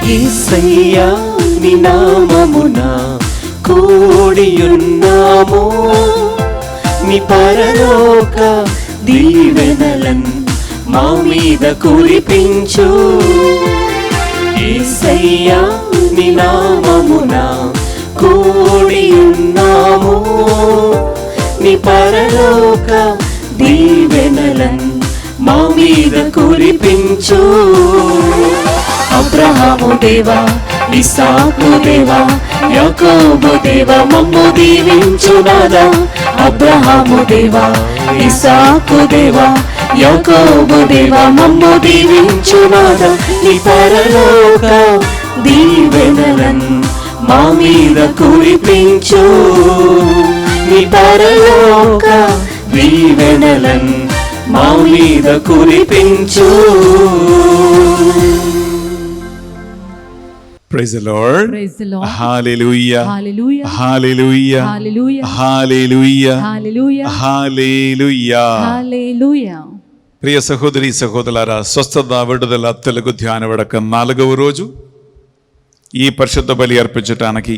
యేసయ్యా నీ నామమున కూడియున్నాము, నీ పరలోక దీవెనలన్ మా మీద కురిపించు. యేసయ్యా నీ నామమున కూడియున్నాము, నీ పరలోక దీవెనలన్ మా మీద కురిపించు. అబ్రహాము దేవా, ఇస్సాకు దేవా, యాకోబు దేవా మమ్ము దీవించునాదా. అబ్రహాము దేవా, ఇస్సాకు దేవా, యాకోబు దేవా మమ్ము దీవించునాదా. నీ పరలోక దీవెనలన్ మా మీద కురిపించు. నీ పరలోక దీవెనలన్ మా మీద కురిపించు. Praise the Lord. Praise the Lord. Hallelujah. Hallelujah. Hallelujah. Hallelujah. Hallelujah. Hallelujah. Hallelujah. Hallelujah. ప్రియ సహోదరి సహోదరులారా, స్వస్థత విడుదల తెలుగు ధ్యాన వడక 4వ రోజు ఈ పరిశుద్ధ బలి అర్పించడానికి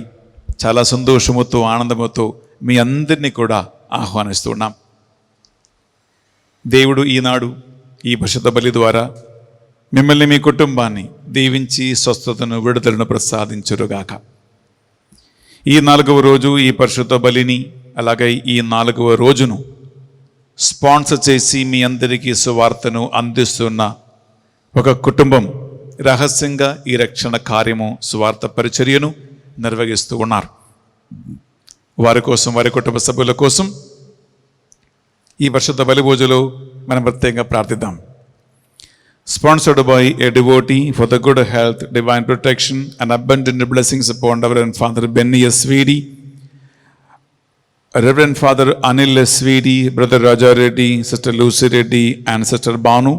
చాలా సంతోషముతో ఆనందముతో మీ అందరినీ కూడా ఆహ్వానిస్తున్నాం. దేవుడు ఈనాడు ఈ పరిశుద్ధ బలి ద్వారా మిమ్మల్ని మీ కుటుంబాన్ని దీవించి స్వస్థతను విడుదలను ప్రసాదించురుగాక. ఈ 4వ రోజు ఈ పరిశుద్ధ బలిని అలాగే ఈ 4వ రోజును స్పాన్సర్ చేసి మీ అందరికీ సువార్తను అందిస్తున్న ఒక కుటుంబం రహస్యంగా ఈ రక్షణ కార్యము సువార్త పరిచర్యను నిర్వహిస్తూ ఉన్నారు. వారి కోసం, వారి కుటుంబ సభ్యుల కోసం ఈ పరిశుద్ధ బలి పూజలో మనం ప్రత్యేకంగా ప్రార్థిద్దాం. Sponsored by a devotee for the good health, divine protection and abundant blessings upon Reverend Father Benny S. Swedi, Reverend Father Anil S. Swedi, Brother Raja Reddy, Sister Lucy Reddy and Sister Banu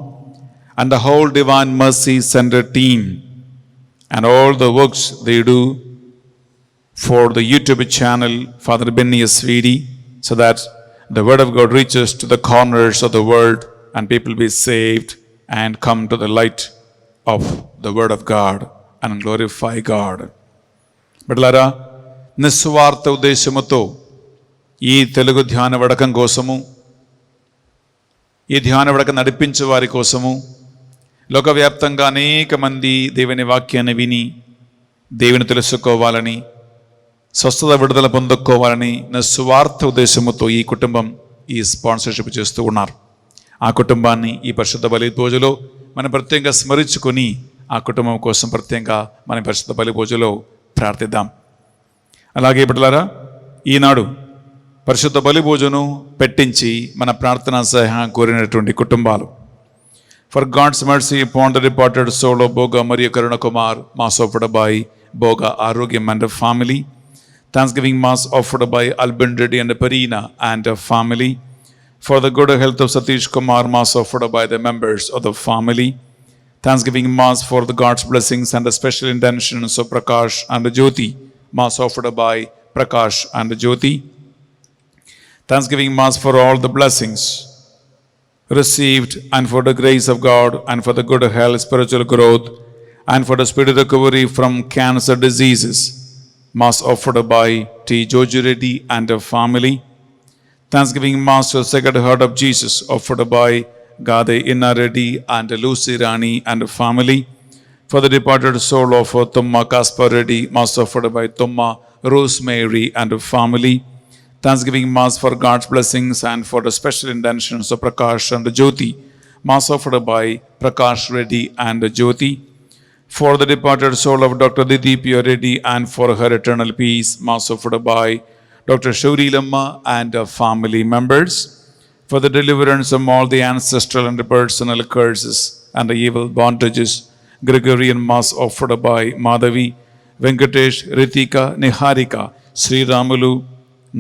and the whole Divine Mercy Center team and all the works they do for the YouTube channel Father Benny S. Swedi, so that the word of God reaches to the corners of the world and people be saved and come to the light of the word of God and glorify God. బిడ్డలారా, నిస్వార్థ ఉద్దేశముతో ఈ తెలుగు ధ్యాన వడకం కోసము, ఈ ధ్యాన వడకం నడిపించే వారి కోసము, లోకవ్యాప్తంగా అనేక మంది దేవుని వాక్యాన్ని విని దేవుని తెలుసుకోవాలని, స్వస్థత విడుదల పొందుకోవాలని నిస్వార్థ ఉద్దేశముతో ఈ కుటుంబం ఈ స్పాన్సర్షిప్ చేస్తూ ఉన్నారు. ఆ కుటుంబాన్ని ఈ పరిశుద్ధ బలి పూజలో మనం ప్రత్యేకంగా స్మరించుకొని ఆ కుటుంబం కోసం ప్రత్యేకంగా మన పరిశుద్ధ బలి పూజలో ప్రార్థిద్దాం. అలాగే బిడ్డలారా, ఈనాడు పరిశుద్ధ బలి పూజను పెట్టించి మన ప్రార్థనా సహాయం కోరినటువంటి కుటుంబాలు, for God's mercy upon the departed soul of Boga మరియు Karuna Kumar, mass offered by Boga ఆరోగ్యం and family, thanksgiving mass offered by Alban Reddy and Parina and family, for the good health of Satish Kumar, mass offered by the members of the family, Thanksgiving mass for the God's blessings and the special intentions of Prakash and Jyoti, mass offered by Prakash and Jyoti, Thanksgiving mass for all the blessings received and for the grace of God and for the good health, spiritual growth and for the speedy recovery from cancer diseases, mass offered by T. Joji Reddy and the family, Thanksgiving Mass to the Sacred Heart of Jesus offered by Gade Inna Reddy and Lucy Rani and family, for the departed soul of Tumma Kaspar Reddy, Mass offered by Tumma Rosemary and family, Thanksgiving Mass for God's blessings and for the special intentions of Prakash and Jyoti, Mass offered by Prakash Reddy and Jyoti, for the departed soul of Dr. Didipya Reddy and for her eternal peace, Mass offered by Dr. Shauri Lamma and family members, for the deliverance from all the ancestral and personal curses and the evil bondages, Gregorian Mass offered by Madhavi, Venkatesh, Ritika, Niharika, Sri Ramulu,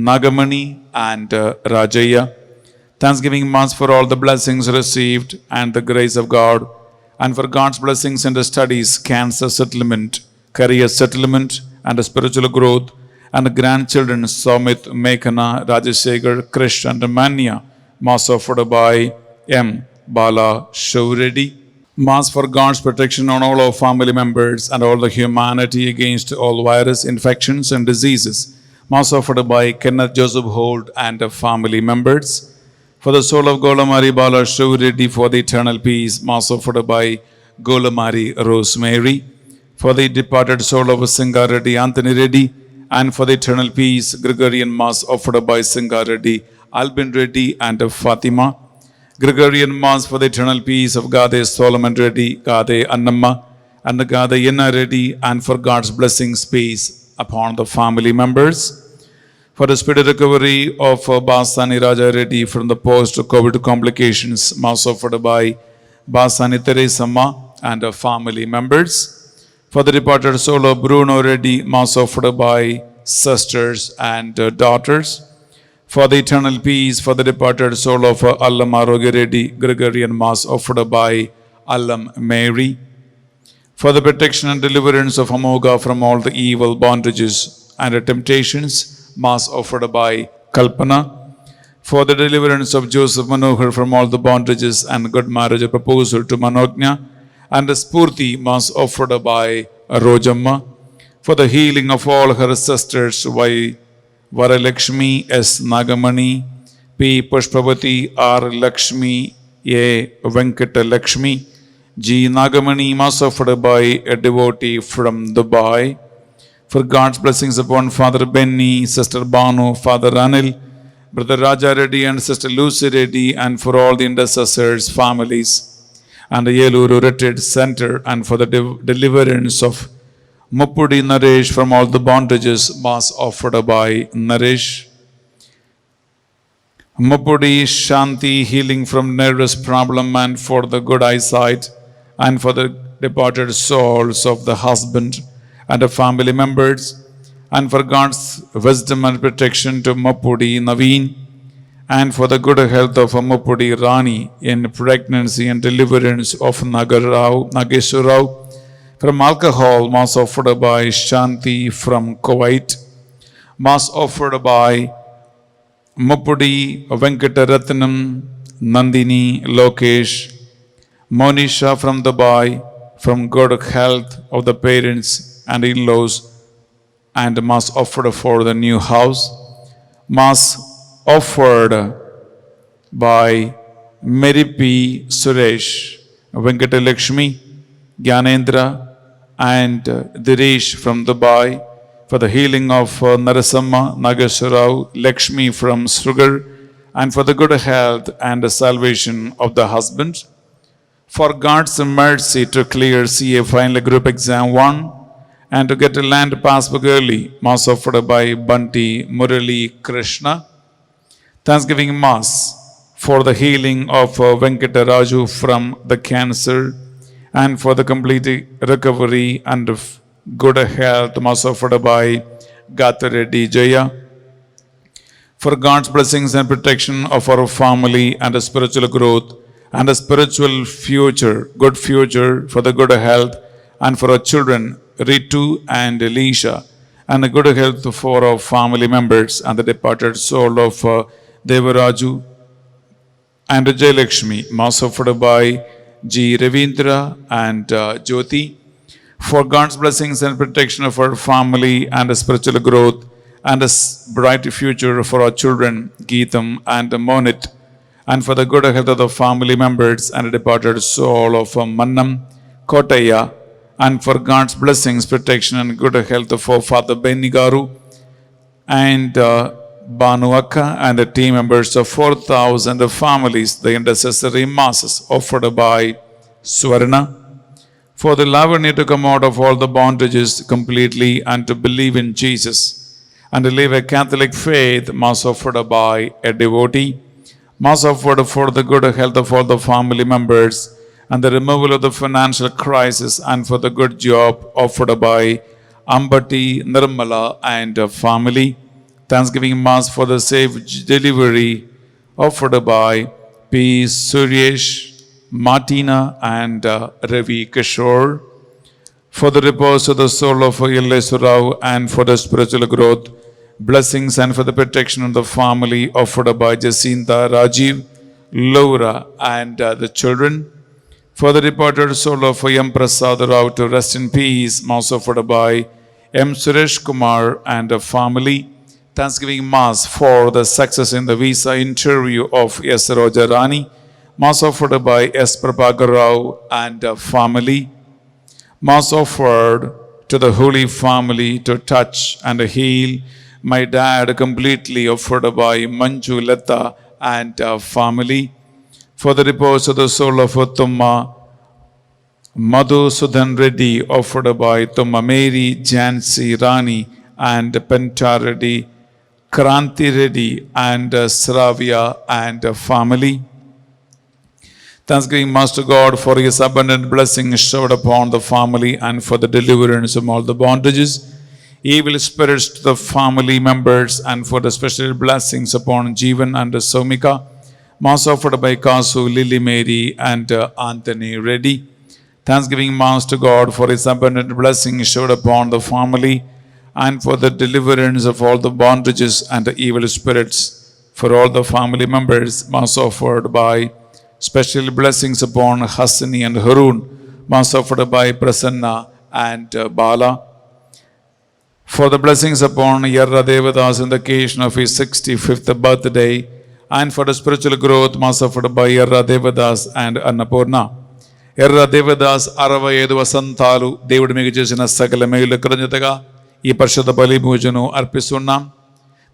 Nagamani and Rajaya, Thanksgiving Mass for all the blessings received and the grace of God, and for God's blessings in the studies, cancer settlement, career settlement, and spiritual growth, and the grandchildren Somit, Meghana, Rajashekhar, Krish, and Manya. Mass offered by M. Bala Shauredi. Mass for God's protection on all our family members and all the humanity against all virus infections and diseases. Mass offered by Kenneth Joseph Holt and family members. For the soul of Golamari Bala Shauredi for the eternal peace. Mass offered by Golamari Rosemary. For the departed soul of Singareddy Anthony Reddy, and for the eternal peace, Gregorian Mass offered by Singareddy Albin Reddy and Fatima. Gregorian Mass for the eternal peace of Gade Solomon Reddy, Gade Annamma, and the Gade Yenna Reddy, and for God's blessings peace upon the family members. For the speedy recovery of Basani Raja Reddy from the post-COVID complications, Mass offered by Basani Teresamma and her family members. For the departed soul of Bruno Reddy, Mass offered by sisters and daughters. For the eternal peace, for the departed soul of Allam Arogi Reddy, Gregorian Mass offered by Allam Mary. For the protection and deliverance of Amoga from all the evil bondages and temptations, Mass offered by Kalpana. For the deliverance of Joseph Manohar from all the bondages and good marriage proposal to Manognya, and the Spurti Mass offered by Rojamma. For the healing of all her sisters, by Varalakshmi S. Nagamani, P. Pushpavati, R. Lakshmi, A. Venkata Lakshmi, G. Nagamani, Mass offered by a devotee from Dubai. For God's blessings upon Father Benny, Sister Banu, Father Anil, Brother Raja Reddy and Sister Lucy Reddy, and for all the intercessors, families, and the Yeluru Retreat Center, and for the deliverance of Muppudi Naresh from all the bondages, Mass offered by Naresh. Muppudi Shanti, healing from nervous problem and for the good eyesight, and for the departed souls of the husband and the family members, and for God's wisdom and protection to Muppudi Naveen, and for the good health of Muppudi Rani in pregnancy and deliverance of Nageswar Rao. From alcohol, Mass offered by Shanti from Kuwait. Mass offered by Muppudi Venkataratnam, Nandini Lokesh, Monisha from Dubai, from good health of the parents and in-laws, and Mass offered for the new house. Mass offered by Mary P. Suresh, Venkatalakshmi, Gyanendra, and Diresh from Dubai, for the healing of Narasamma, Nageswar Rao, Lakshmi from Srugar, and for the good health and the salvation of the husband. For God's mercy to clear CA final group exam 1 and to get a land passbook early, Mass offered by Bunty Murali Krishna. Thanksgiving Mass for the healing of Venkata Raju from the cancer, and for the complete recovery and good health, Mass offered by Gata Reddy Jaya. For God's blessings and protection of our family and a spiritual growth and a spiritual future, good future, for the good health, and for our children, Ritu and Elisha, and a good health for our family members and the departed soul of Devaraju and Jayalakshmi, Mass offered by G. Ravindra and Jyoti. For God's blessings and protection of our family and a spiritual growth and a bright future for our children, Geetam and Monit, and for the good health of the family members and a departed soul of Mannam Kotaya, and for God's blessings, protection, and good health for Father Benny Garu and Banu Akka and the team members of 4,000 families, the intercessory masses offered by Swarna. For the Lavanya to come out of all the bondages completely and to believe in Jesus and to live a Catholic faith, Mass offered by a devotee. Mass offered for the good health of all the family members and the removal of the financial crisis and for the good job offered by Ambati Nirmala and family. Thanksgiving Mass for the safe delivery offered by P. Suresh, Martina, and Ravi Kishore. For the repose of the soul of Yellesu Rao and for the spiritual growth, blessings and for the protection of the family offered by Jacinta, Rajiv, Laura, and the children. For the departed soul of M. Prasad Rao to rest in peace, Mass offered by M. Suresh Kumar and the family. Thanksgiving Mass for the success in the visa interview of S. Roja Rani. Mass offered by S. Prabhakar Rao and the family. Mass offered to the Holy Family to touch and heal my dad completely, offered by Manju Lata and family. For the repose of the soul of Tumma Madhu Sudhan Reddy, offered by Tumma Mary, Jansi Rani, and Penta Reddy, Kranti Reddy, and Sravya and family. Thanksgiving Mass to God for His abundant blessing showered upon the family and for the deliverance from all the bondages, evil spirits to the family members, and for the special blessings upon Jeevan and Somika. Mass offered by Kasu, Lily Mary, and Anthony Reddy. Thanksgiving Mass to God for His abundant blessing showered upon the family and for the deliverance of all the bondages and the evil spirits for all the family members. Mass offered by special blessings upon Hasani and Harun. Mass offered by Prasanna and Bala. For the blessings upon Yarra Devadas in the occasion of his 65th birthday, and for the spiritual growth, Mass offered by Yarra Devadas and Annapurna. Yarra Devadas 65 వసంతాలు దేవుడి మీకు చేసిన సకల మేలు కృతజ్ఞతగా ఈ పరిశుద్ధ బలి పూజను అర్పిస్తున్నాం.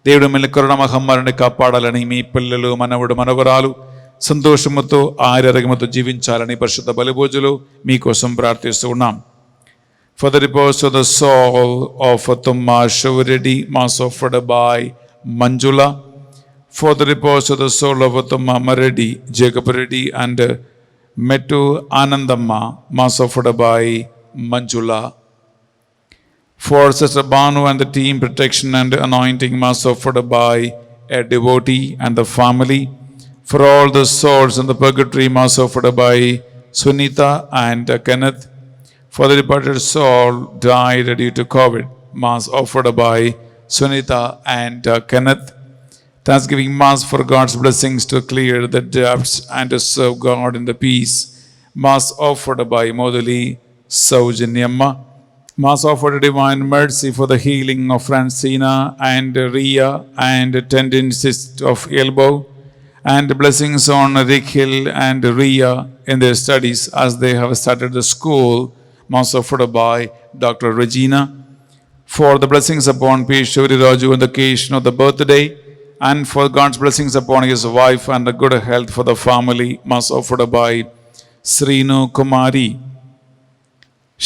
దేవుడు మిమ్మల్ని కరుణమహమ్మారిని కాపాడాలని, మీ పిల్లలు, మనవడు, మనవరాలు సంతోషముతో ఆరోగ్యముతో జీవించాలని పరిశుద్ధ బలి పూజలు మీకోసం ప్రార్థిస్తూ ఉన్నాం. For the repose of the soul of Tumma Shivareddy, Mass offered by Manjula. For the repose of the soul of Tumma Mareddy, Jacob Reddy, and Metu Anandamma, Mass offered by Manjula. For Sister Banu and the team, protection and anointing, Mass offered by a devotee and the family. For all the souls in the purgatory, Mass offered by Sunita and Kenneth. For the departed soul died due to COVID, Mass offered by Sunita and Kenneth. Thanksgiving Mass for God's blessings to clear the debts and to serve God in the peace, Mass offered by Modali Saujanyamma. Mass offered divine mercy for the healing of Francina and Ria and tendon cyst of elbow, and blessings on Rikhil and Ria in their studies as they have started the school, Mass offered by Dr. Regina. For the blessings upon P. Shivri Raju on the occasion of the birthday, and for God's blessings upon his wife and the good health for the family, Mass offered by Srinu Kumari.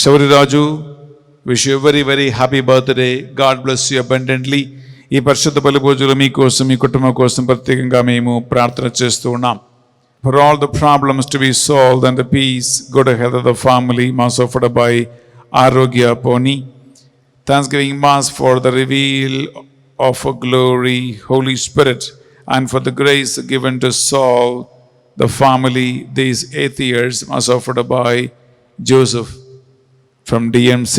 Shivri Raju, wish you a very, very happy birthday. God bless you abundantly. ఈ పరిశుద్ధ బలి పూజలు మీకోసం, మీ కుటుంబం కోసం ప్రత్యేకంగా మేము ప్రార్థన చేస్తూ ఉన్నాం. For all the problems to be solved and the peace, good health of the family, Mass offered by Arogya Poni. Thanksgiving Mass for the reveal of a glory, Holy Spirit, and for the grace given to solve the family these 8 years, Mass offered by Joseph from DMC.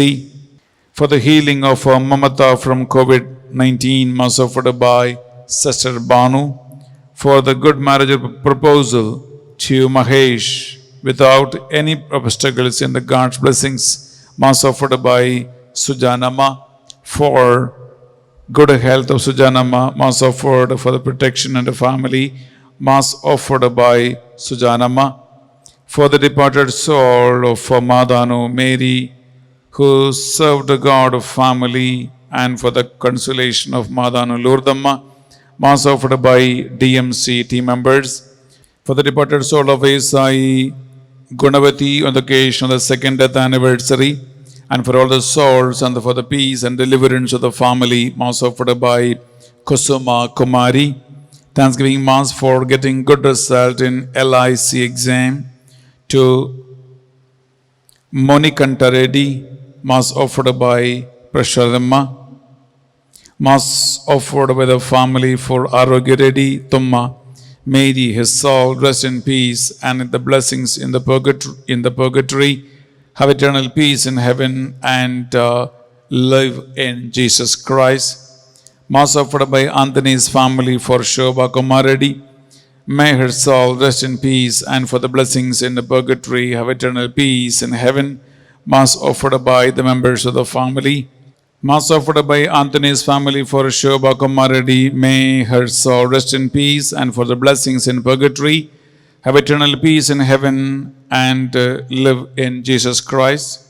For the healing of Mamata from COVID-19, Mass offered by Sister Banu. For the good marriage proposal to Mahesh without any obstacles in the God's blessings, Mass offered by Sujanama. For good health of Sujanama, Mass offered for the protection and the family, Mass offered by Sujanama. For the departed soul of Madhanu Mary, who served the God of family, and for the consolation of Madhanu Lourdamma, Mass offered by DMC team members. For the departed soul of Esai Gunavati on the occasion of the 2nd death anniversary, and for all the souls and for the peace and deliverance of the family, Mass offered by Kusuma Kumari. Thanksgiving Mass for getting good result in LIC exam to Monikanta Reddy, Mass offered by Prashadamma. Mass offered by the family for Arogya Reddy, Tumma, May his soul rest in peace, and the blessings in the purgatory have eternal peace in heaven, and live in Jesus Christ. Mass offered by Anthony's family for Shobha Kumaredi. May her soul rest in peace, and for the blessings in the purgatory have eternal peace in heaven. Mass offered by the members of the family. Mass offered by Anthony's family for Shobha Kumaredi. May her soul rest in peace, and for the blessings in purgatory have eternal peace in heaven, and live in Jesus Christ.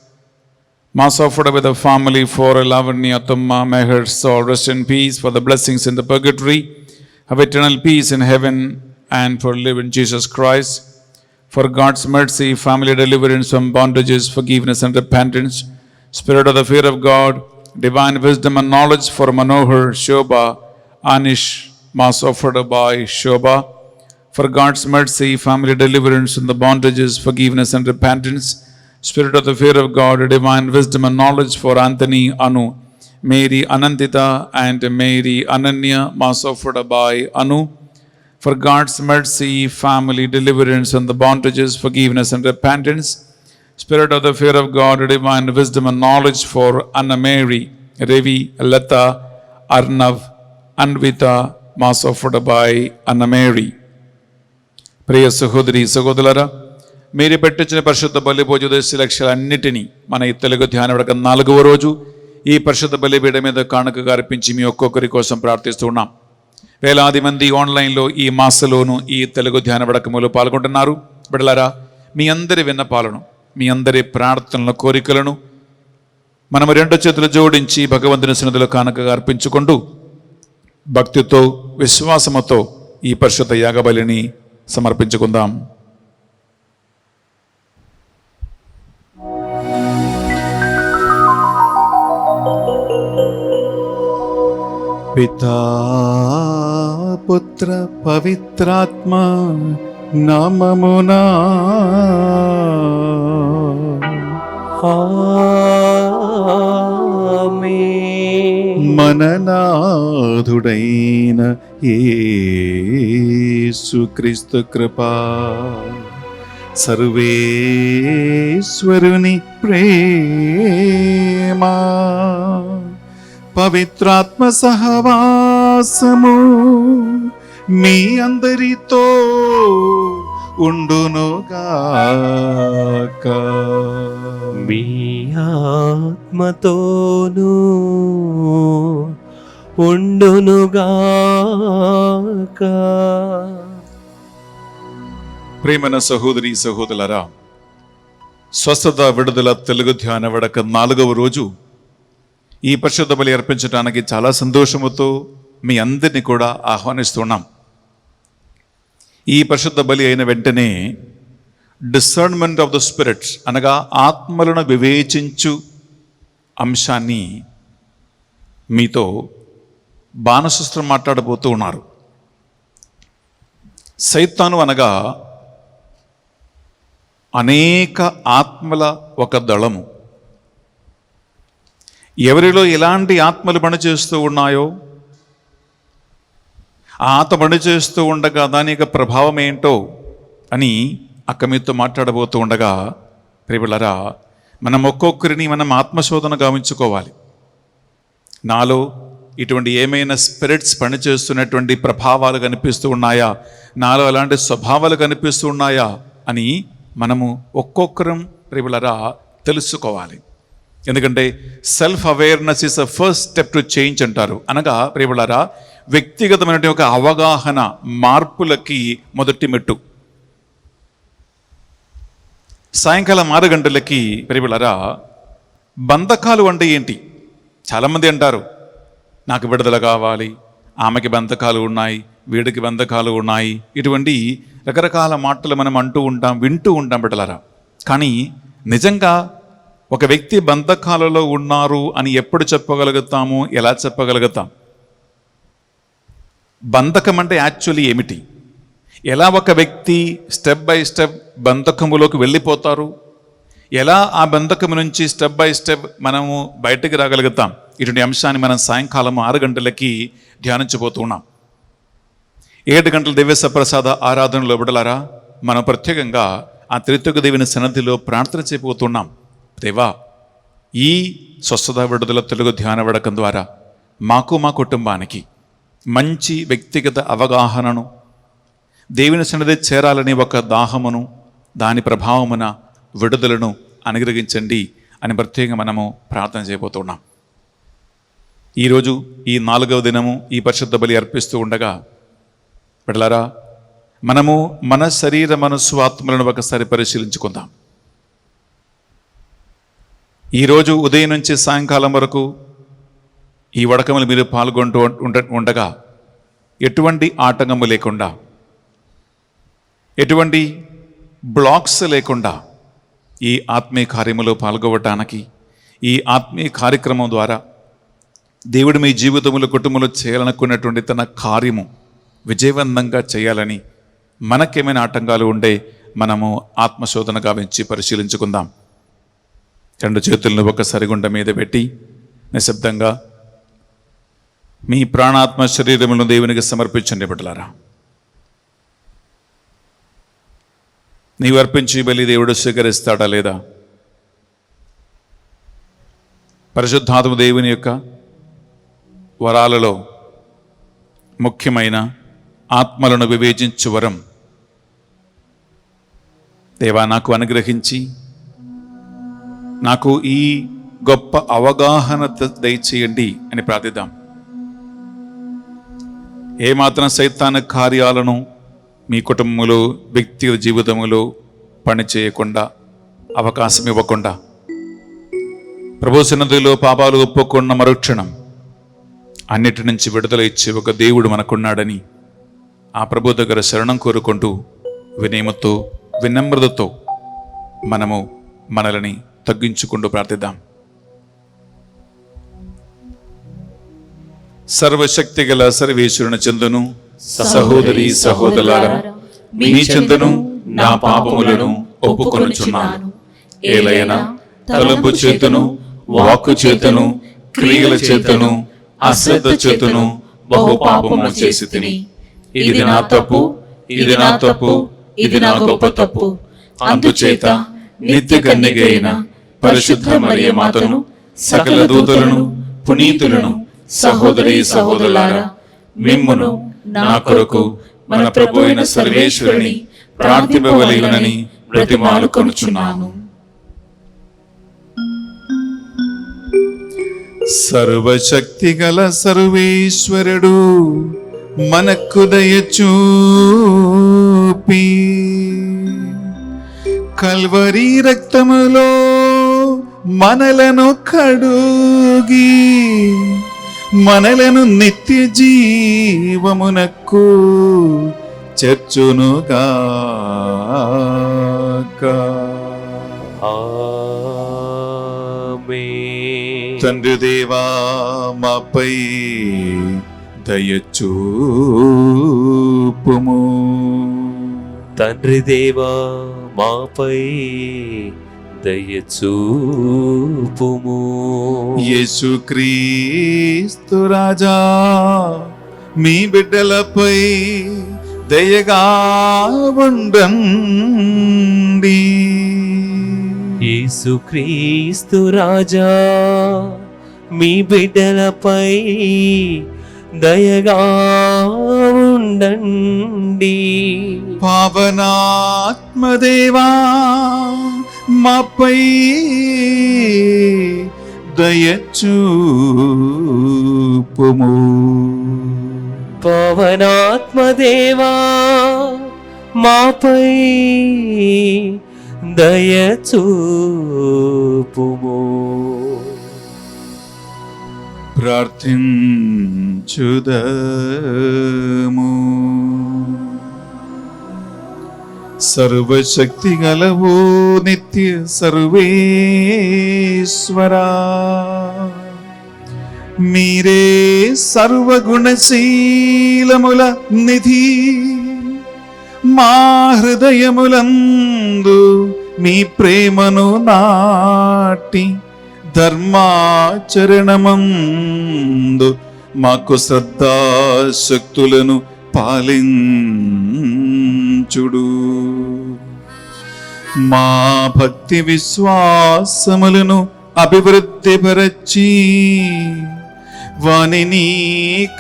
Mass offered by the family for Lavanya Tumma. May her soul rest in peace, for the blessings in the purgatory have eternal peace in heaven, and for live in Jesus Christ. For God's mercy, family deliverance from bondages, forgiveness and repentance, spirit of the fear of God, divine wisdom and knowledge for Manohar, Shobha, Anish. Mass offered by Shobha. For God's mercy, family deliverance from the bondages, forgiveness and repentance, spirit of the fear of God, divine wisdom and knowledge for Anthony, Anu, Mary, Anantita and Mary, Ananya. Mass offered by Anu. For God's mercy, family deliverance from the bondages, forgiveness and repentance, spirit of the fear of God, divine wisdom and knowledge for Anna Mary, Ravi, Lata, Arnav, Anvita. Mass offered by Anna Mary. ప్రియ సహోదరి సహోదరులారా, మీరు పెట్టించిన పరిశుద్ధ బలి భోజోదయ లక్ష్యాలన్నిటినీ మన ఈ తెలుగు ధ్యాన వడక 4వ రోజు ఈ పరిశుద్ధ బలిపీఠ మీద కానుకగా అర్పించి మీ ఒక్కొక్కరి కోసం ప్రార్థిస్తూ ఉన్నాం. వేలాది మంది ఆన్లైన్లో ఈ మాసలోను ఈ తెలుగు ధ్యాన వడకములో పాల్గొంటున్నారు. బిడ్డలారా, మీ అందరి విన్నపాలను, మీ అందరి ప్రార్థనల కోరికలను మనము 2 చేతులు జోడించి భగవంతుని సన్నిధిలో కానుకగా అర్పించుకుంటూ భక్తితో విశ్వాసముతో ఈ పరిశుద్ధ యాగబలిని సమర్పించుకుందాం. పితా పుత్ర పవిత్రాత్మ నామమునా ఆమేన్. మననాథుడైన యేసుక్రీస్తు కృపా, సర్వేశ్వరుని ప్రేమ, పవిత్రాత్మ సహవాసము మీ అందరితో ఉండునుగాక. మీ ఆత్మతోనూ ఉండునుగాక. ప్రియమైన సహోదరి సహోదరులారా, స్వస్థత విడుదల తెలుగు ధ్యాన వడక 4వ రోజు ఈ పరిశుద్ధ బలి అర్పించడానికి చాలా సంతోషముతో మీ అందరినీ కూడా ఆహ్వానిస్తున్నాం. ఈ పరిశుద్ధ బలి అయిన వెంటనే డిసర్న్మెంట్ ఆఫ్ ద స్పిరిట్స్ అనగా ఆత్మలను వివేచించు అంశాన్ని మీతో బాణశస్త్రం మాట్లాడబోతూ ఉన్నారు. సైతాను అనగా అనేక ఆత్మల ఒక దళము. ఎవరిలో ఎలాంటి ఆత్మలు పనిచేస్తూ ఉన్నాయో, ఆ ఆత్మ పనిచేస్తూ ఉండగా దాని యొక్క ప్రభావం ఏంటో అని అక్క మీతో మాట్లాడబోతూ ఉండగా, ప్రియులారా, మనం ఒక్కొక్కరిని మనం ఆత్మశోధన గావించుకోవాలి. నాలో ఇటువంటి ఏమైనా స్పిరిట్స్ పనిచేస్తున్నటువంటి ప్రభావాలు కనిపిస్తూ ఉన్నాయా, నాలో అలాంటి స్వభావాలు కనిపిస్తూ ఉన్నాయా అని మనము ఒక్కొక్కరం ప్రియులారా తెలుసుకోవాలి. ఎందుకంటే self awareness is the first step to change అంటారు. అనగా ప్రియులారా, వ్యక్తిగతమైన ఒక అవగాహన మార్పులకి మొదటి మెట్టు. సాయంకాలం 6 గంటలకి ప్రియులారా, బంధకాలు అంటే ఏంటి? చాలామంది అంటారు, నాకు విడుదల కావాలి, ఆమెకి బంధకాలు ఉన్నాయి, వీడికి బంధకాలు ఉన్నాయి. ఇటువంటి రకరకాల మాటలు మనం అంటూ ఉంటాం, వింటూ ఉంటాం బిడ్డలారా. కానీ నిజంగా ఒక వ్యక్తి బంధకాలలో ఉన్నారు అని ఎప్పుడు చెప్పగలుగుతాము, ఎలా చెప్పగలుగుతాం? బంధకం అంటే యాక్చువల్లీ ఏమిటి? ఎలా ఒక వ్యక్తి స్టెప్ బై స్టెప్ బంధకములోకి వెళ్ళిపోతారు, ఎలా ఆ బంధకం నుంచి స్టెప్ బై స్టెప్ మనము బయటకు రాగలుగుతాం? ఇటువంటి అంశాన్ని మనం సాయంకాలం 6 గంటలకి ధ్యానించబోతున్నాం. 7 గంటల దివ్య సప్రసాద ఆరాధనలో బిడ్డలారా, మనం ప్రత్యేకంగా ఆ త్రిత్వక దేవుని సన్నిధిలో ప్రార్థన చేయబోతున్నాం. దేవా, ఈ స్వస్థత విడుదల తెలుగు ధ్యాన వడకం ద్వారా మాకు మా కుటుంబానికి మంచి వ్యక్తిగత అవగాహనను, దేవుని సన్నిధి చేరాలని ఒక దాహమును, దాని ప్రభావమున విడుదలను అనుగ్రహించండి అని ప్రత్యేకంగా మనము ప్రార్థన చేయబోతున్నాం. ఈరోజు ఈ 4వ దినము ఈ పరిశుద్ధ బలి అర్పిస్తూ ఉండగా బిడ్డలారా, మనము మన శరీర మనస్సు ఆత్మలను ఒకసారి పరిశీలించుకుందాం. ఈరోజు ఉదయం నుంచి సాయంకాలం వరకు ఈ వడకములు మీరు పాల్గొంటూ ఉండగా ఎటువంటి ఆటంకము లేకుండా, ఎటువంటి బ్లాక్స్ లేకుండా ఈ ఆత్మీయ కార్యములో పాల్గొనడానికి, ఈ ఆత్మీయ కార్యక్రమం ద్వారా దేవుడు మీ జీవితంలో కుటుంబంలో చేయాలనుకున్నటువంటి తన కార్యము విజయవంతంగా చేయాలని మనకేమైనా ఆటంకాలు ఉండే మనము ఆత్మశోధన గావించి పరిశీలించుకుందాం. 2 చేతులను ఒకసారి గుండె మీద పెట్టి నిశ్శబ్దంగా మీ ప్రాణాత్మ శరీరములను దేవునికి సమర్పించండి. బిడ్డలారా, నీవు అర్పించి బలి దేవుడు స్వీకరిస్తాడా లేదా? పరిశుద్ధాత్మ దేవుని యొక్క వరాలలో ముఖ్యమైన ఆత్మలను వివేచించు వరం దేవా నాకు అనుగ్రహించి నాకు ఈ గొప్ప అవగాహన దయచేయండి అని ప్రార్థిద్దాం. ఏమాత్రం సైతాన కార్యాలను మీ కుటుంబంలో, వ్యక్తిగత జీవితంలో పనిచేయకుండా, అవకాశం ఇవ్వకుండా, ప్రభు సన్నిధిలో పాపాలు ఒప్పుకున్న మరుక్షణం అన్నిటి నుంచి విడుదల ఇచ్చే ఒక దేవుడు మనకున్నాడని ఆ ప్రభు దగ్గర శరణం కోరుకుంటూ వినయముతో, వినమ్రతతో మనము మనల్ని తగ్గించుకుంటూ ప్రార్థిద్దాం. సర్వశక్తి గల సర్వేశ్వరుని చెందును సహోదరి సహోదరులారా, మీ చెందును నా పాపములను ఒప్పుకొనుచున్నాను. ఏలైనా తలంపు చేతును, వాక్కు చేతును, క్రియల చేతును, అశ్రద్ధ చేతును బహు పాపము చేసి తిని. ఇది నా తప్పు, ఇది నా తప్పు, ఇది నా గొప్ప తప్పు. అందుచేత నిత్య కన్యక అయిన పరిశుద్ధ మరియ మాతను, సకల దూతలను, పునీతులను, సహోదరి సహోదరులారా, మిమ్మును నా కొరకు మన ప్రభు అయిన సర్వేశ్వరుని ప్రార్థింపవలెనని బ్రతిమాలుకొనుచున్నాను. సర్వశక్తి గల సర్వేశ్వరుడు మనకు దయచూపి కల్వరి రక్తములో మనలను కడుగి మనలను నిత్య జీవమునకు చేర్చునుగాక. తండ్రి దేవా, మాపై దయచూపుము. తండ్రి దేవా, మాపై దయచూపుము. యేసుక్రీస్తు రాజా, మీ బిడ్డలపై దయగా ఉండండి. యేసుక్రీస్తు రాజా, మీ బిడ్డలపై దయగా ఉండండి. పావనాత్మదేవా, మాపై దయచూపుము. పవనాత్మదేవా, మాపై దయచూపుము. ప్రార్థించుదము. సర్వశక్తి గలవో నిత్య సర్వేశ్వరా, మీరే సర్వగుణశీలముల నిధి. మా హృదయములందు మీ ప్రేమను నాటి ధర్మాచరణమందు మాకు శ్రద్ధాశక్తులను పాలించుడు. మా భక్తి విశ్వాసములను అభివృద్ధిపరచి వానిని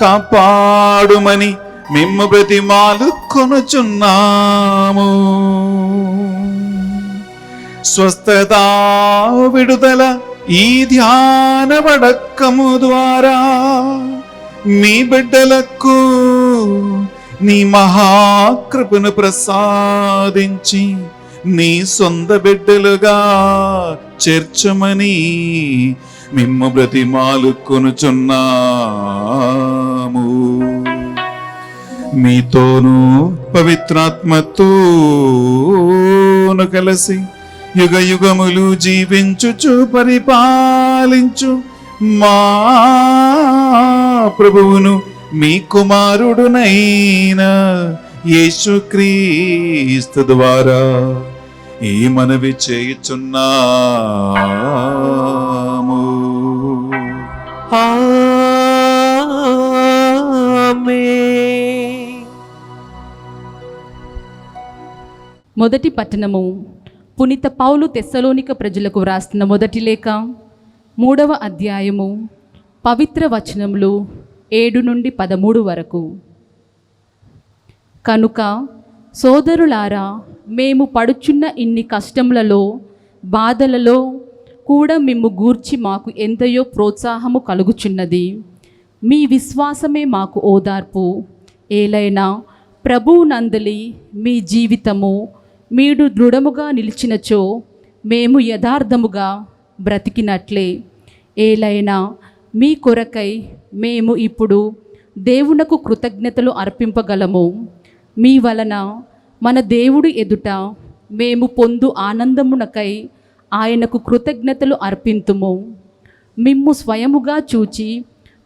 కాపాడుమని మిమ్ము బ్రతిమాలు కొనుచున్నాము. స్వస్థత విడుదల ఈ ధ్యాన వడకము ద్వారా మీ బిడ్డలకు నీ మహాకృపను ప్రసాదించి నీ సొంత బిడ్డలుగా చేర్చమని మిమ్ము బ్రతిమాలు కొనుచున్నాము. మీతోనూ పవిత్రాత్మతోను కలిసి యుగ యుగములు జీవించుచు పరిపాలించు మా ప్రభువును మీ కుమారుడునైన యేసుక్రీస్తు ద్వారా ఈ మనవి చేయుచున్నాము. ఆమేన్. మొదటి పట్టణము. పునీత పౌలు తెస్సలోనిక ప్రజలకు వ్రాస్తున్న మొదటి లేఖ 3వ అధ్యాయము పవిత్ర వచనములు 7 నుండి 13 వరకు. కనుక సోదరులారా, మేము పడుచున్న ఇన్ని కష్టములలో బాధలలో కూడా మిమ్ము గూర్చి మాకు ఎంతయో ప్రోత్సాహము కలుగుచున్నది. మీ విశ్వాసమే మాకు ఓదార్పు. ఏలైనా ప్రభువునందలి మీ జీవితము మీరు దృఢముగా నిలిచినచో మేము యథార్థముగా బ్రతికినట్లే. ఏలైనా మీ కొరకై మేము ఇప్పుడు దేవునకు కృతజ్ఞతలు అర్పింపగలము. మీ వలన మన దేవుడు ఎదుట మేము పొందు ఆనందమునకై ఆయనకు కృతజ్ఞతలు అర్పింతుము. మిమ్ము స్వయముగా చూచి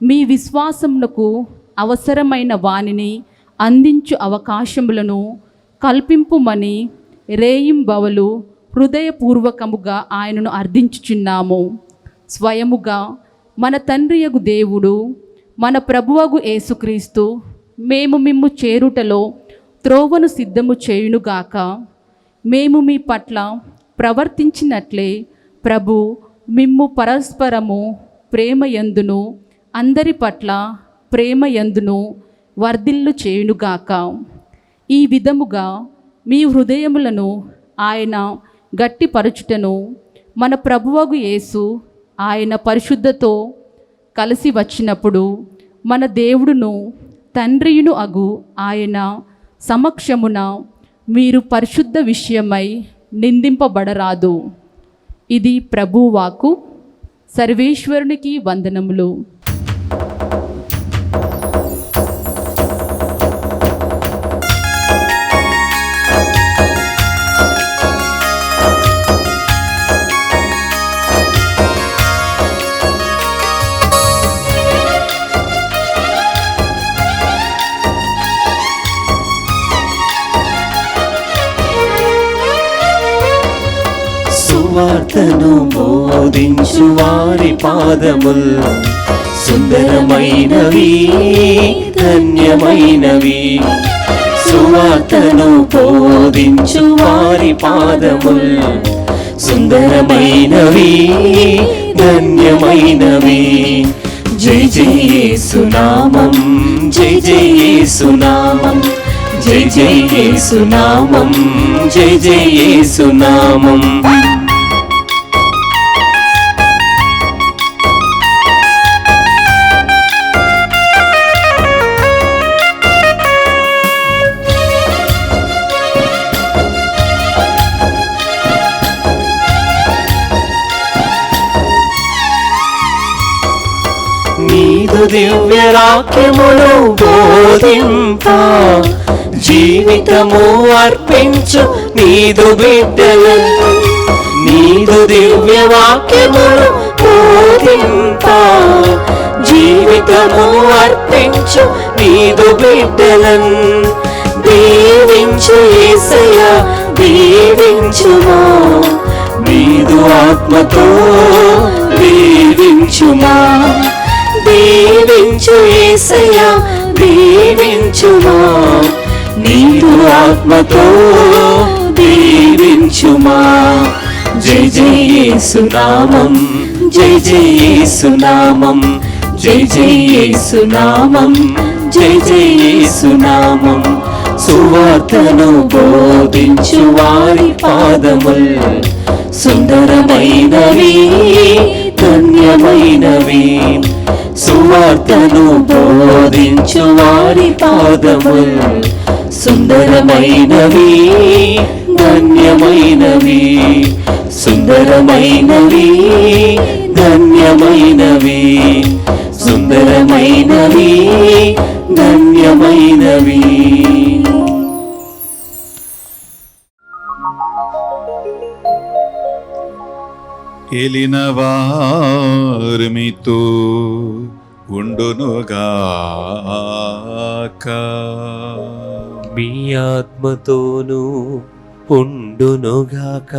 మీ విశ్వాసమునకు అవసరమైన వానిని అందించు అవకాశములను కల్పింపుమని రేయింబవలు హృదయపూర్వకముగా ఆయనను అర్థించుచున్నాము. స్వయముగా మన తండ్రియగు దేవుడు, మన ప్రభువగు యేసుక్రీస్తు మేము మిమ్ము చేరుటలో త్రోవను సిద్ధము చేయునుగాక. మేము మీ పట్ల ప్రవర్తించినట్లే ప్రభు మిమ్ము పరస్పరము ప్రేమయందును అందరి పట్ల ప్రేమయందును వర్ధిల్లు చేయునుగాక. ఈ విధముగా మీ హృదయములను ఆయన గట్టిపరచుటను మన ప్రభువగు యేసు ఆయన పరిశుద్ధతో కలిసి వచ్చినప్పుడు మన దేవుడును తండ్రియును అగు ఆయన సమక్షమున మీరు పరిశుద్ధ విషయమై నిందింపబడరాదు. ఇది ప్రభువాకు. సర్వేశ్వరునికి వందనములు. సువార్తను బోధించు వారి పాదముల్ సుందరమైనవి, ధన్యమైనవి. సువార్తను బోధించు వారి పాదముల్ సుందరమైనవి, ధన్యమైనవి. జై జై యేసునామం, జై జై యేసునామం, జై జై యేసునామం, జై జై యేసునామం. నీదు దివ్య వాక్యమును బోధింప జీవితము అర్పించు నీదు బిడ్డలను. నీదు దివ్య వాక్యమును బోధింప జీవితము అర్పించు నీదు బిడ్డలను. దీవించు యేసయ్యా, దీవించుమా, నీదు ఆత్మతో దీవించుమా. దీవించు యేసయ్యా, దీవించుమా, నీదు ఆత్మతో దీవించుమా. జై జై యేసునామం, జై జై యేసునామం, జై జై యేసునామం, జై జై యేసునామం. సువార్తను బోధించు వారి పాదముల్ సుందరమైనవి, ధన్యమైనవి. సువార్తను బోధించు వారి పాదముల్ సుందరమైనవి, ధన్యమైనవి. సుందరమైనవి, ధన్యమైనవి. సుందరమైనవి, ధన్యమైనవి. ఏలిన వారు మీతో ఉండునుగాక. మీ ఆత్మతోనూ ఉండునుగాక.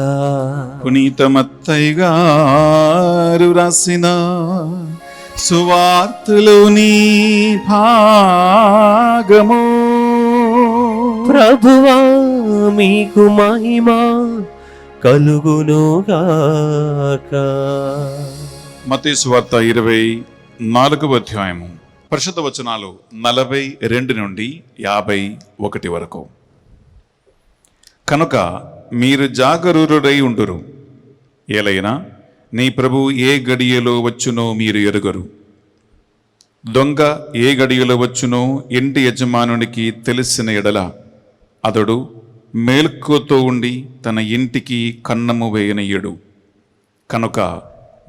పునీత మత్తయి గారు రాసిన సువార్తలోని భాగము. ప్రభువా మీకు మహిమ కలుగునుగాక. మత్తయి సువార్త 24వ అధ్యాయము పరిశుద్ధ వచనాలు 42 నుండి 51 వరకు. కనుక మీరు జాగరూరుడై ఉండురు, ఏలైనా నీ ప్రభు ఏ గడియలో వచ్చునో మీరు ఎరుగరు. దొంగ ఏ గడియలో వచ్చునో ఇంటి యజమానునికి తెలిసిన ఎడల అతడు మేల్కోతో ఉండి తన ఇంటికి కన్నము వేయనీయడు. కనుక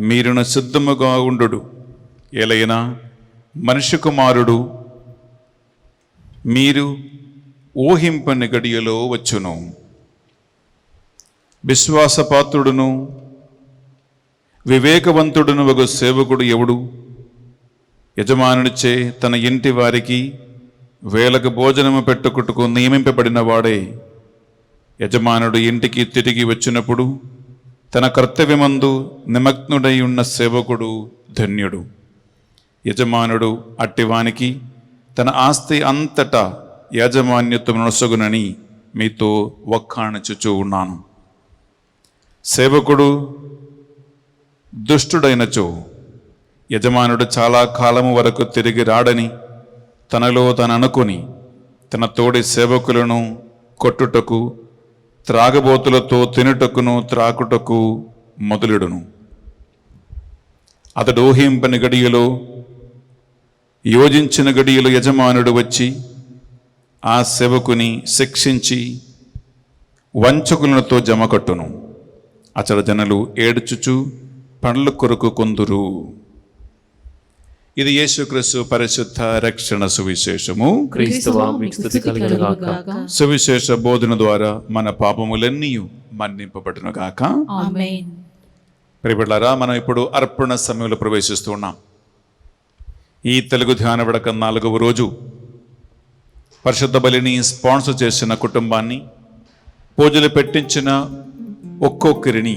మీరును సిద్ధముగా ఉండుడు, ఏలైనా మనిషి కుమారుడు మీరు ఊహింపని గడియలో వచ్చును. విశ్వాసపాత్రుడును వివేకవంతుడును ఒక సేవకుడు ఎవడు? యజమానునిచే తన ఇంటి వారికి వేలకు భోజనము పెట్టుకుటకు నియమింపబడిన వాడే. యజమానుడు ఇంటికి తిరిగి వచ్చినప్పుడు తన కర్తవ్యమందు నిమగ్నుడై ఉన్న సేవకుడు ధన్యుడు. యజమానుడు అట్టివానికి తన ఆస్తి అంతటా యాజమాన్యత్వం నొసగునని మీతో వక్కాణించుచూ ఉన్నాను. సేవకుడు దుష్టుడైనచో యజమానుడు చాలా కాలము వరకు తిరిగి రాడని తనలో తను అనుకుని తన తోడి సేవకులను కొట్టుటకు, త్రాగబోతులతో తినుటకును త్రాకుటకు మొదలుడును. అతడు ఊహింపని గడియలో, యోజించిన గడియలో యజమానుడు వచ్చి ఆ సేవకుని శిక్షించి వంచకులతో జమకట్టును. అచట జనులు ఏడ్చుచు పండ్ల కొరకు కొందురు. ఇది యేసుక్రీస్తు పరిశుద్ధ రక్షణ సువిశేషము. క్రీస్తువా మీకు స్తుతి కలుగునుగాక. సువిశేష బోధన ద్వారా మన పాపములన్నీ మన్నింపబడునుగాక. ఆమేన్. ప్రియబిడ్డలారా, మనం ఇప్పుడు అర్పణ సమయంలో ప్రవేశిస్తూ ఉన్నాం. ఈ తెలుగు ధ్యాన విడక 4వ రోజు పరిశుద్ధ బలిని స్పాన్సర్ చేసిన కుటుంబాన్ని, పూజలు పెట్టించిన ఒక్కొక్కరిని,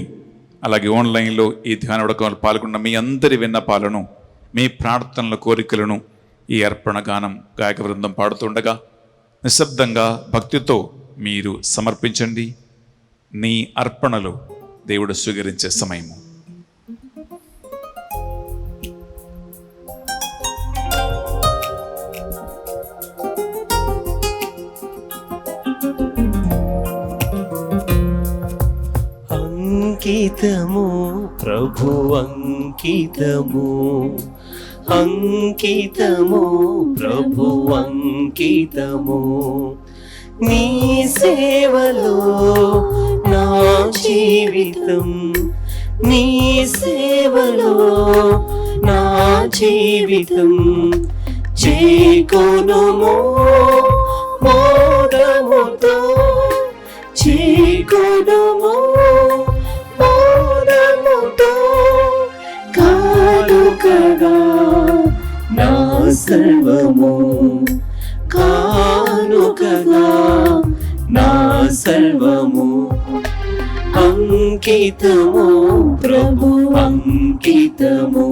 అలాగే ఆన్లైన్లో ఈ ధ్యాన విడకంలో పాల్గొన్న మీ అందరి విన్నపాలను, మీ ప్రార్థనల కోరికలను ఈ అర్పణ గానం గాయక బృందం పాడుతుండగా నిశ్శబ్దంగా భక్తితో మీరు సమర్పించండి. నీ అర్పణలు దేవుడు స్వీకరించే సమయము. అంకితము ప్రభు అంకితము, అంకితము ప్రభు అంకితము. నీ సేవలో నా జీవితం, నీ సేవలో నా జీవితం. చేకొనుము మోదముతో, చేకొనుము మోదముతో. కానుకగా నా సర్వము, కానుకగా నా సర్వము. అంకితము ప్రభు అంకితము,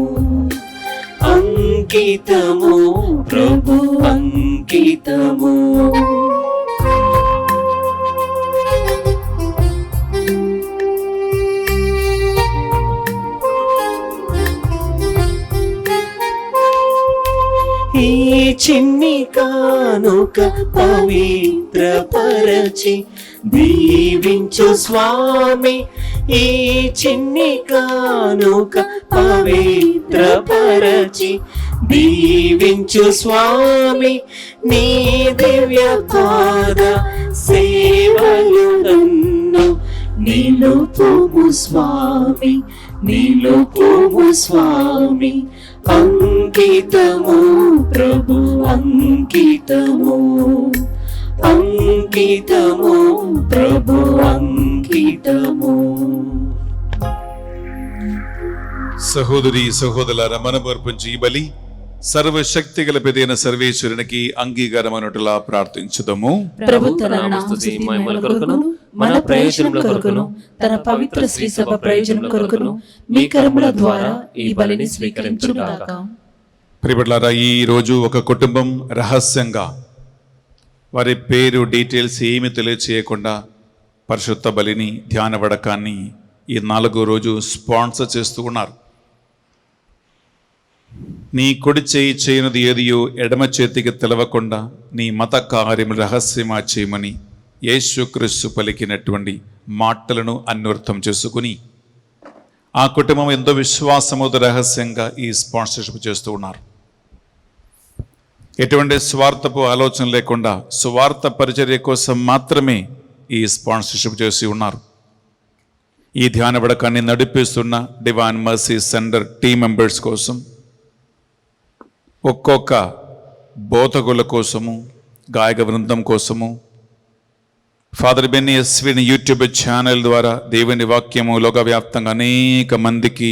అంకితము ప్రభు అంకితము. ఈ చిన్ని కానుక పవిత్రపరచి దీవించు స్వామి. ఈ చిన్ని కానుక పవిత్రపరచి దీవించు స్వామి. నీ దివ్య పాద సేవలు నన్ను నిలుపుము స్వామి, నిలుపుము స్వామి. అంకితము ప్రభు అంకితము, అంకితము ప్రభు అంకితము. సహోదరి సహోదరులారా, మనము అర్పించు ఈ బలి సర్వశక్తి గల పెదైన సర్వేశ్వరునికి అంగీకారమైనట్లుగా ప్రార్థించుదాము. ప్రభు తన నామస్తుతి మహిమల కొరకును మన ప్రయోజనముల కొరకును తన పవిత్ర శ్రీ సభ ప్రయోజనం కొరకును మీ కర్మల ద్వారా ఈ బలిని స్వీకరించుగాక. ప్రియబిడ్డలారా, ఈ రోజు ఒక కుటుంబం రహస్యంగా వారి పేరు డీటెయిల్స్ ఏమి తెలియచేయకుండా పరిశుద్ధ బలిని ధ్యాన వడకాన్ని ఈ 4వ రోజు స్పాన్సర్ చేస్తూ ఉన్నారు. నీ కుడి చేయి చేయనిది ఏదియో ఎడమ చేతికి తెలవకుండా నీ మత కార్యము రహస్యమా చేయమని యేసుక్రీస్తు పలికినటువంటి మాటలను అన్వర్థం చేసుకుని ఆ కుటుంబం ఎంతో విశ్వాసముతో రహస్యంగా ఈ స్పాన్సర్షిప్ చేస్తూ ఉన్నారు. ఎటువంటి స్వార్థపు ఆలోచన లేకుండా స్వార్థ పరిచర్య కోసం మాత్రమే ఈ స్పాన్సర్షిప్ చేసి ఉన్నారు. ఈ ధ్యాన వడకాన్ని నడిపిస్తున్న divine mercy centre team members కోసం, ఒక్కొక్క బోధకుల కోసము, గాయక బృందం కోసము, ఫాదర్ బెన్నీ ఎస్విని యూట్యూబ్ ఛానల్ ద్వారా దేవుని వాక్యము లోకవ్యాప్తంగా అనేక మందికి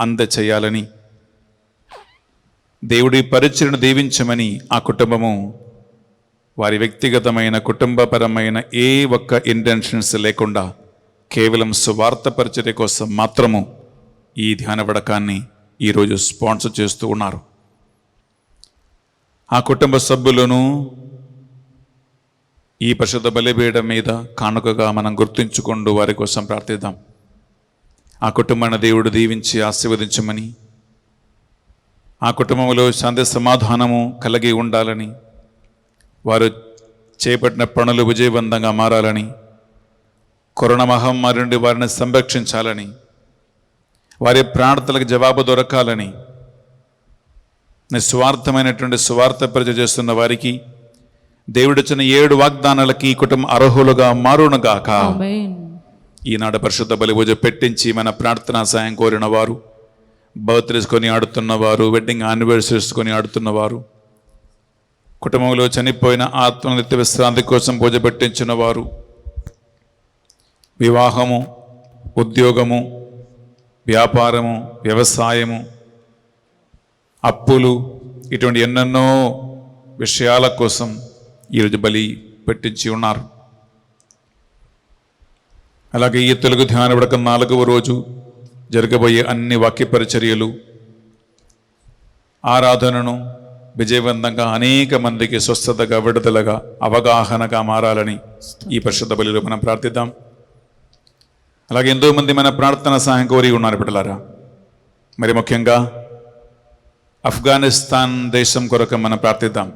అందచేయాలని, దేవుడి పరిచయను దీవించమని ఆ కుటుంబము వారి వ్యక్తిగతమైన కుటుంబపరమైన ఏ ఒక్క ఇంటెన్షన్స్ లేకుండా కేవలం సువార్త పరిచర్య కోసం మాత్రము ఈ ధ్యాన వడకాన్ని ఈరోజు స్పాన్సర్ చేస్తూ ఉన్నారు. ఆ కుటుంబ సభ్యులను ఈ పరిశుద్ధ బలిపీఠం మీద కానుకగా మనం గుర్తుంచుకుంటూ వారి కోసం ప్రార్థిద్దాం. ఆ కుటుంబాన్ని దేవుడు దీవించి ఆశీర్వదించమని, ఆ కుటుంబంలో శాంతి సమాధానము కలిగి ఉండాలని, వారు చేపట్టిన పనులు విజయవంతంగా మారాలని, కరోనా మహమ్మారి నుండి వారిని సంరక్షించాలని, వారి ప్రార్థనలకు జవాబు దొరకాలని, నిస్వార్థమైనటువంటి స్వార్థ పరిచయం చేస్తున్న వారికి దేవుడిచ్చిన 7 వాగ్దానాలకి ఈ కుటుంబం అర్హులుగా మారునుగాక. ఈనాడు పరిశుద్ధ బలి పూజ పెట్టించి మన ప్రార్థనా సాయం కోరిన వారు, బర్త్డేస్ కొని ఆడుతున్నవారు, వెడ్డింగ్ యానివర్సరీస్ కొని ఆడుతున్నవారు, కుటుంబంలో చనిపోయిన ఆత్మనిత్య విశ్రాంతి కోసం పూజ పెట్టించిన వారు, వివాహము, ఉద్యోగము, వ్యాపారము, వ్యవసాయము, అప్పులు, ఇటువంటి ఎన్నెన్నో విషయాల కోసం ఈరోజు బలి పెట్టించి ఉన్నారు. అలాగే ఈ తెలుగు ధ్యాన వడక 4వ రోజు జరగబోయే అన్ని వాక్య పరిచర్యలు, ఆరాధనను విజయవంతంగా అనేక మందికి స్వస్థతగా, విడుదలగా, అవగాహనగా మారాలని ఈ పరిశుద్ధ బలిలో మనం ప్రార్థిద్దాం. అలాగే ఎంతోమంది మన ప్రార్థన సహాయం కోరి ఉన్నారు బిడ్డలారా. మరి ముఖ్యంగా ఆఫ్ఘనిస్తాన్ దేశం కొరకు మనం ప్రార్థిద్దాం.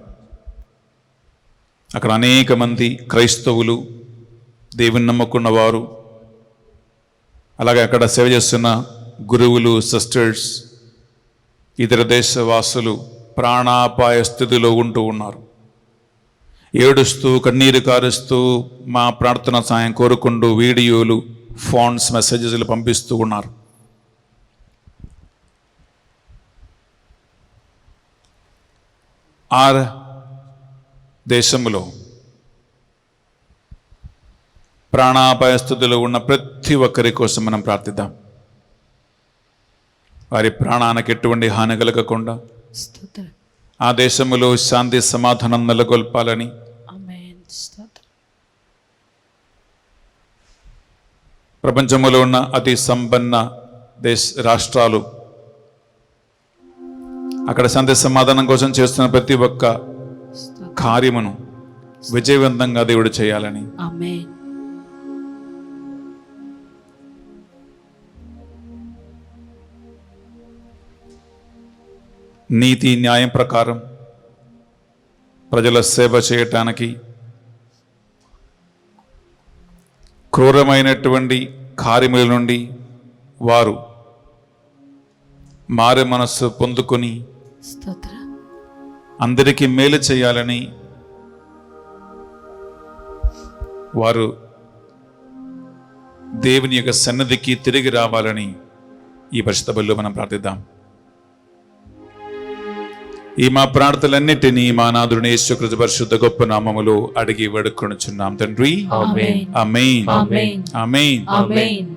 అక్కడ అనేక మంది క్రైస్తవులు, దేవుని నమ్ముకున్నవారు, అలాగే అక్కడ సేవ చేస్తున్న గురువులు, సిస్టర్స్, ఇతర దేశవాసులు ప్రాణాపాయ స్థితిలో ఉంటూ ఉన్నారు. ఏడుస్తూ, కన్నీరు కారుస్తూ మా ప్రార్థన సాయం కోరుకుంటూ వీడియోలు, ఫోన్స్, మెసేజెస్లు పంపిస్తూ ఉన్నారు. ఆ దేశంలో ప్రాణాపాయ స్థితిలో ఉన్న ప్రతి ఒక్కరి కోసం మనం ప్రార్థిద్దాం. వారి ప్రాణానికి ఎటువంటి హాని కలగకుండా ఆ దేశంలో శాంతి సమాధానం నెలకొల్పాలని, ప్రపంచంలో ఉన్న అతి సంపన్న రాష్ట్రాలు అక్కడ శాంతి సమాధానం కోసం చేస్తున్న ప్రతి ఒక్క కార్యమును విజయవంతంగా దేవుడు చేయాలని ఆమేన్. నీతి న్యాయం ప్రకారం ప్రజల సేవ చేయటానికి క్రూరమైనటువంటి కార్యముల నుండి వారు మారే మనస్సు పొందుకొని స్తోత్రం. అందరికీ మేలు చేయాలని వారు దేవుని యొక్క సన్నిధికి తిరిగి రావాలని ఈ పరిశుద్ధ బలిలో మనం ప్రార్థిద్దాం. ఈ మా ప్రార్థనలన్నిటినీ మా నాథుని యేసుక్రీస్తు పరిశుద్ధ గొప్ప నామములో అడిగి వేడుకొనుచున్నాం తండ్రి. ఆమేన్. ఆమేన్. ఆమేన్. ఆమేన్. ఆమేన్.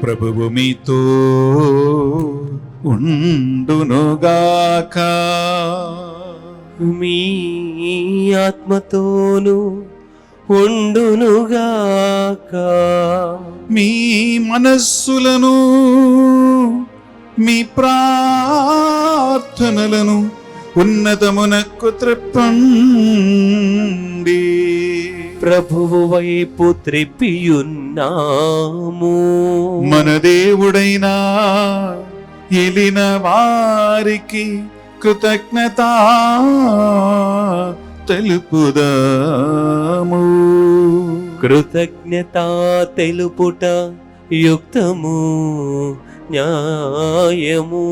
ప్రభువు మీతో ఉండునుగాక. మీ ఆత్మతోను ఉండునుగాక. మీ మనస్సులను మీ ప్రార్థనలను ఉన్నతమునకు త్రిప్పండి. ప్రభువు వైపు త్రిప్పియున్నాము. మన దేవుడైన ఎలిన వారికి కృతజ్ఞత తెలుపుదాము. కృతజ్ఞత తెలుపుట యుక్తము న్యాయము.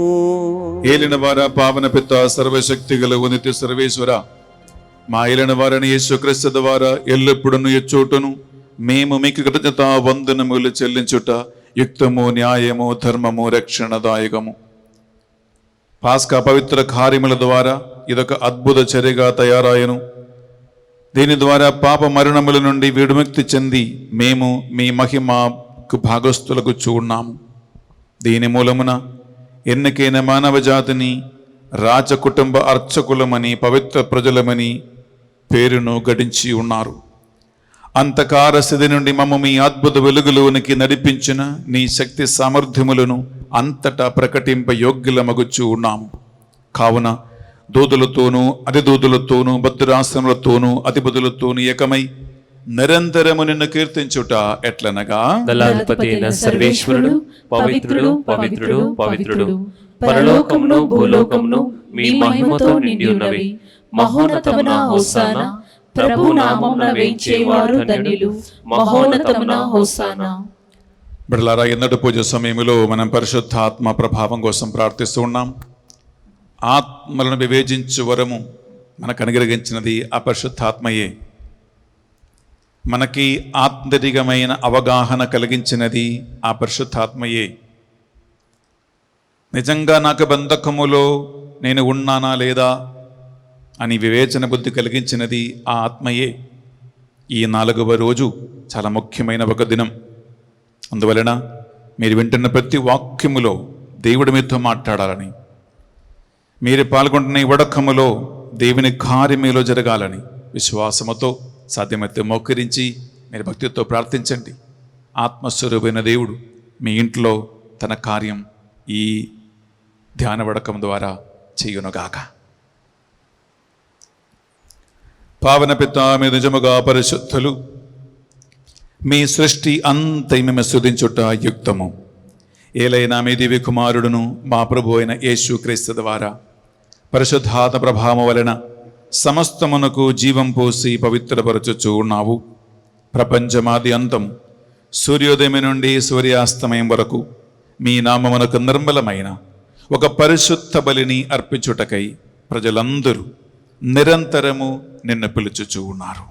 ఏలిన వార పావన పిత సర్వశక్తి గల నిత్య సర్వేశ్వర, మా ఏలిన వారిని యేసుక్రీస్తు ద్వారా ఎల్లప్పుడూ ఎచ్చోటను మేము మీకు కృతజ్ఞత వందనములు చెల్లించుట యుక్తము న్యాయము ధర్మము రక్షణదాయకము. పాస్కా పవిత్ర కార్యముల ద్వారా ఇదొక అద్భుత చర్యగా తయారాయను. దీని ద్వారా పాప మరణముల నుండి విముక్తి చెంది మేము మీ మహిమకు భాగస్థులకు చూన్నాము. దీని మూలమున ఎన్నికైన మానవ జాతిని రాజ కుటుంబ అర్చకులమని పవిత్ర ప్రజలమని పేరును గడించి ఉన్నారు. అంధకార స్థితి నుండి మమ్మ మీ అద్భుత వెలుగులోనికి నడిపించిన నీ శక్తి సామర్థ్యములను అంతటా ప్రకటింప యోగ్యులమగుచూ ఉన్నాము. కావున దూదులతోనూ అతిదూదులతోనూ భద్రాశ్రములతోనూ అతిబుదులతోనూ ఏకమై నిరంతరము నిన్ను కీర్తించుట ఎట్లనగా, దళాధిపతి అయిన సర్వేశ్వరుడు పవిత్రుడు పవిత్రుడు పవిత్రుడు, పరలోకమును భూలోకమును మీ మహిమతో నిండి ఉన్నవి. మహోన్నతమున హోసానా, ప్రభు నామమున వేంచేవారు ధన్యులు. మహోన్నతమున హోసానా. బిడ్డలారా, ఎన్నటి పూజ సమయంలో మనం పరిశుద్ధాత్మ ప్రభావం కోసం ప్రార్థిస్తూ ఉన్నాం. ఆత్మలను వివేచించు వరము మనకు అనుగ్రహించినది ఆ పరిశుద్ధాత్మయే. మనకి ఆంతరికమైన అవగాహన కలిగించినది ఆ పరిశుద్ధాత్మయే. నిజంగా నాకు బంధకములో నేను ఉన్నానా లేదా అని వివేచన బుద్ధి కలిగించినది ఆ ఆత్మయే. ఈ 4వ రోజు చాలా ముఖ్యమైన ఒక దినం. అందువలన మీరు వింటున్న ప్రతి వాక్యములో దేవుడి మీతో మాట్లాడాలని, మీరు పాల్గొంటున్న ఈ వడకములో దేవుని కార్యమేలో జరగాలని విశ్వాసముతో సాధ్యమైతే మోకరించి మీరు భక్తితో ప్రార్థించండి. ఆత్మస్వరూపైన దేవుడు మీ ఇంట్లో తన కార్యం ఈ ధ్యాన వడకం ద్వారా చేయునుగాక. పావన పిత మీ నిజముగా పరిశుద్ధులు, మీ సృష్టి అంతై మేము స్తుతించుట యుక్తము. ఏలైనా మీ దివ్య కుమారుడును మా ప్రభు అయిన యేసు క్రీస్తు ద్వారా పరిశుద్ధాత్మ ప్రభావం వలన సమస్తమునకు జీవం పోసి పవిత్రపరచుచూ ఉన్నావు. ప్రపంచమాది అంతం సూర్యోదయం నుండి సూర్యాస్తమయం వరకు మీ నామమునకు నిర్మలమైన ఒక పరిశుద్ధ బలిని అర్పించుటకై ప్రజలందరూ నిరంతరము నిన్ను పిలుచుచూ ఉన్నారు.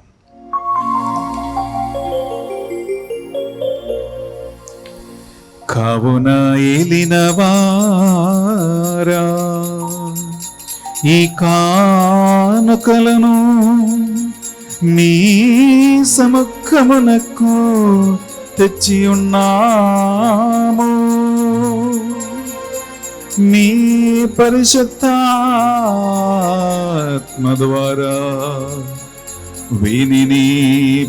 కావున ఏలినవారా ఈ కానుకలను మీ సముఖమునకు తెచ్చి ఉన్నాము. మీ పరిశుద్ధాత్మ ద్వారా వీనిని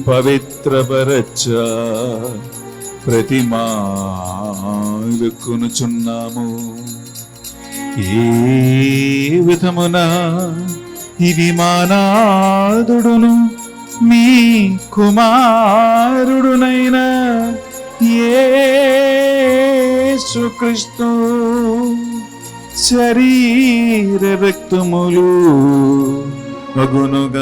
పవిత్రపరచ ప్రతిమాలుకొనుచున్నాము. ఏ విధమున ఇది మానాదుడును మీ కుమారుడునైన యేసుక్రీస్తు శరీర రక్తములు అగునుగాక.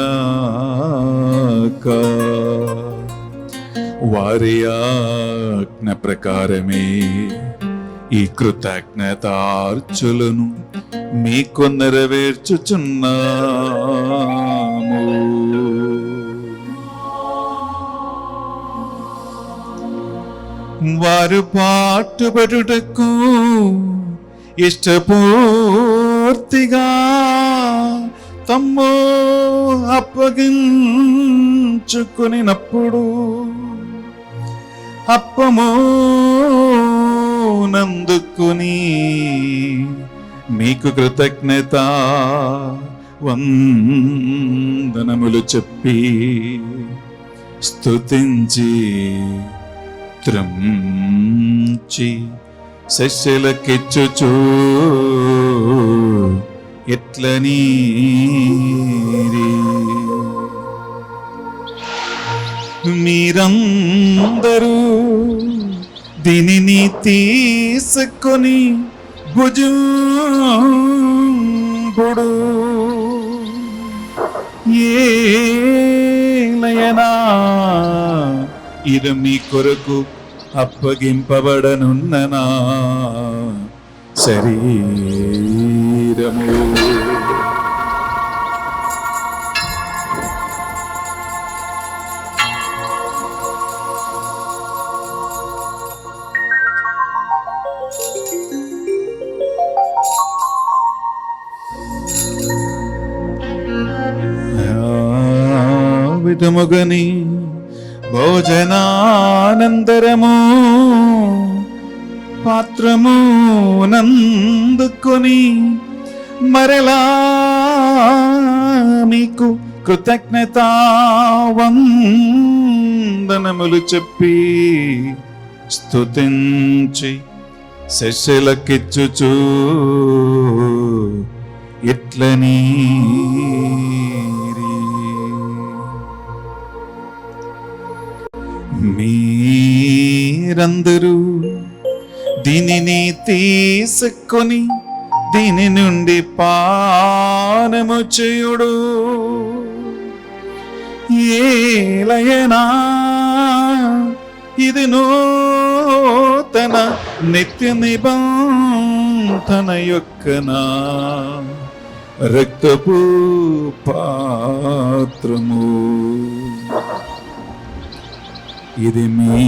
వారి ఆజ్ఞ ప్రకారమే ఈ కృతజ్ఞతార్చులను మీకు నెరవేర్చుచున్నాము. వారు పాటుపడుటకు ఇష్టపూర్తిగా తమ్ము అప్పగించుకొనినప్పుడు అప్పము నందుకుని మీకు కృతజ్ఞత వందనములు చెప్పి స్తుతించి త్రంచి శస్యలకిచ్చుచూ ఎట్లని మీరందరూ దీనిని తీసుకొని భుజింపుడు. ఏలయనా ఇది మీ కొరకు అప్పగింపబడనున్ననా శరీరము. విధముగని భోజనానంతరము పాత్రము నందుకొని మరలా మీకు కృతజ్ఞత వందనములు చెప్పి స్తుతించి శస్యలకిచ్చుచూ ఇట్లని మీరందరూ దీనిని తీసుకొని దీని నుండి పానము చేయుడు. ఏలయనా ఇది నూతన నిత్య నిబంధన యొక్కనా రక్తపు పాత్రము. ఇది మీ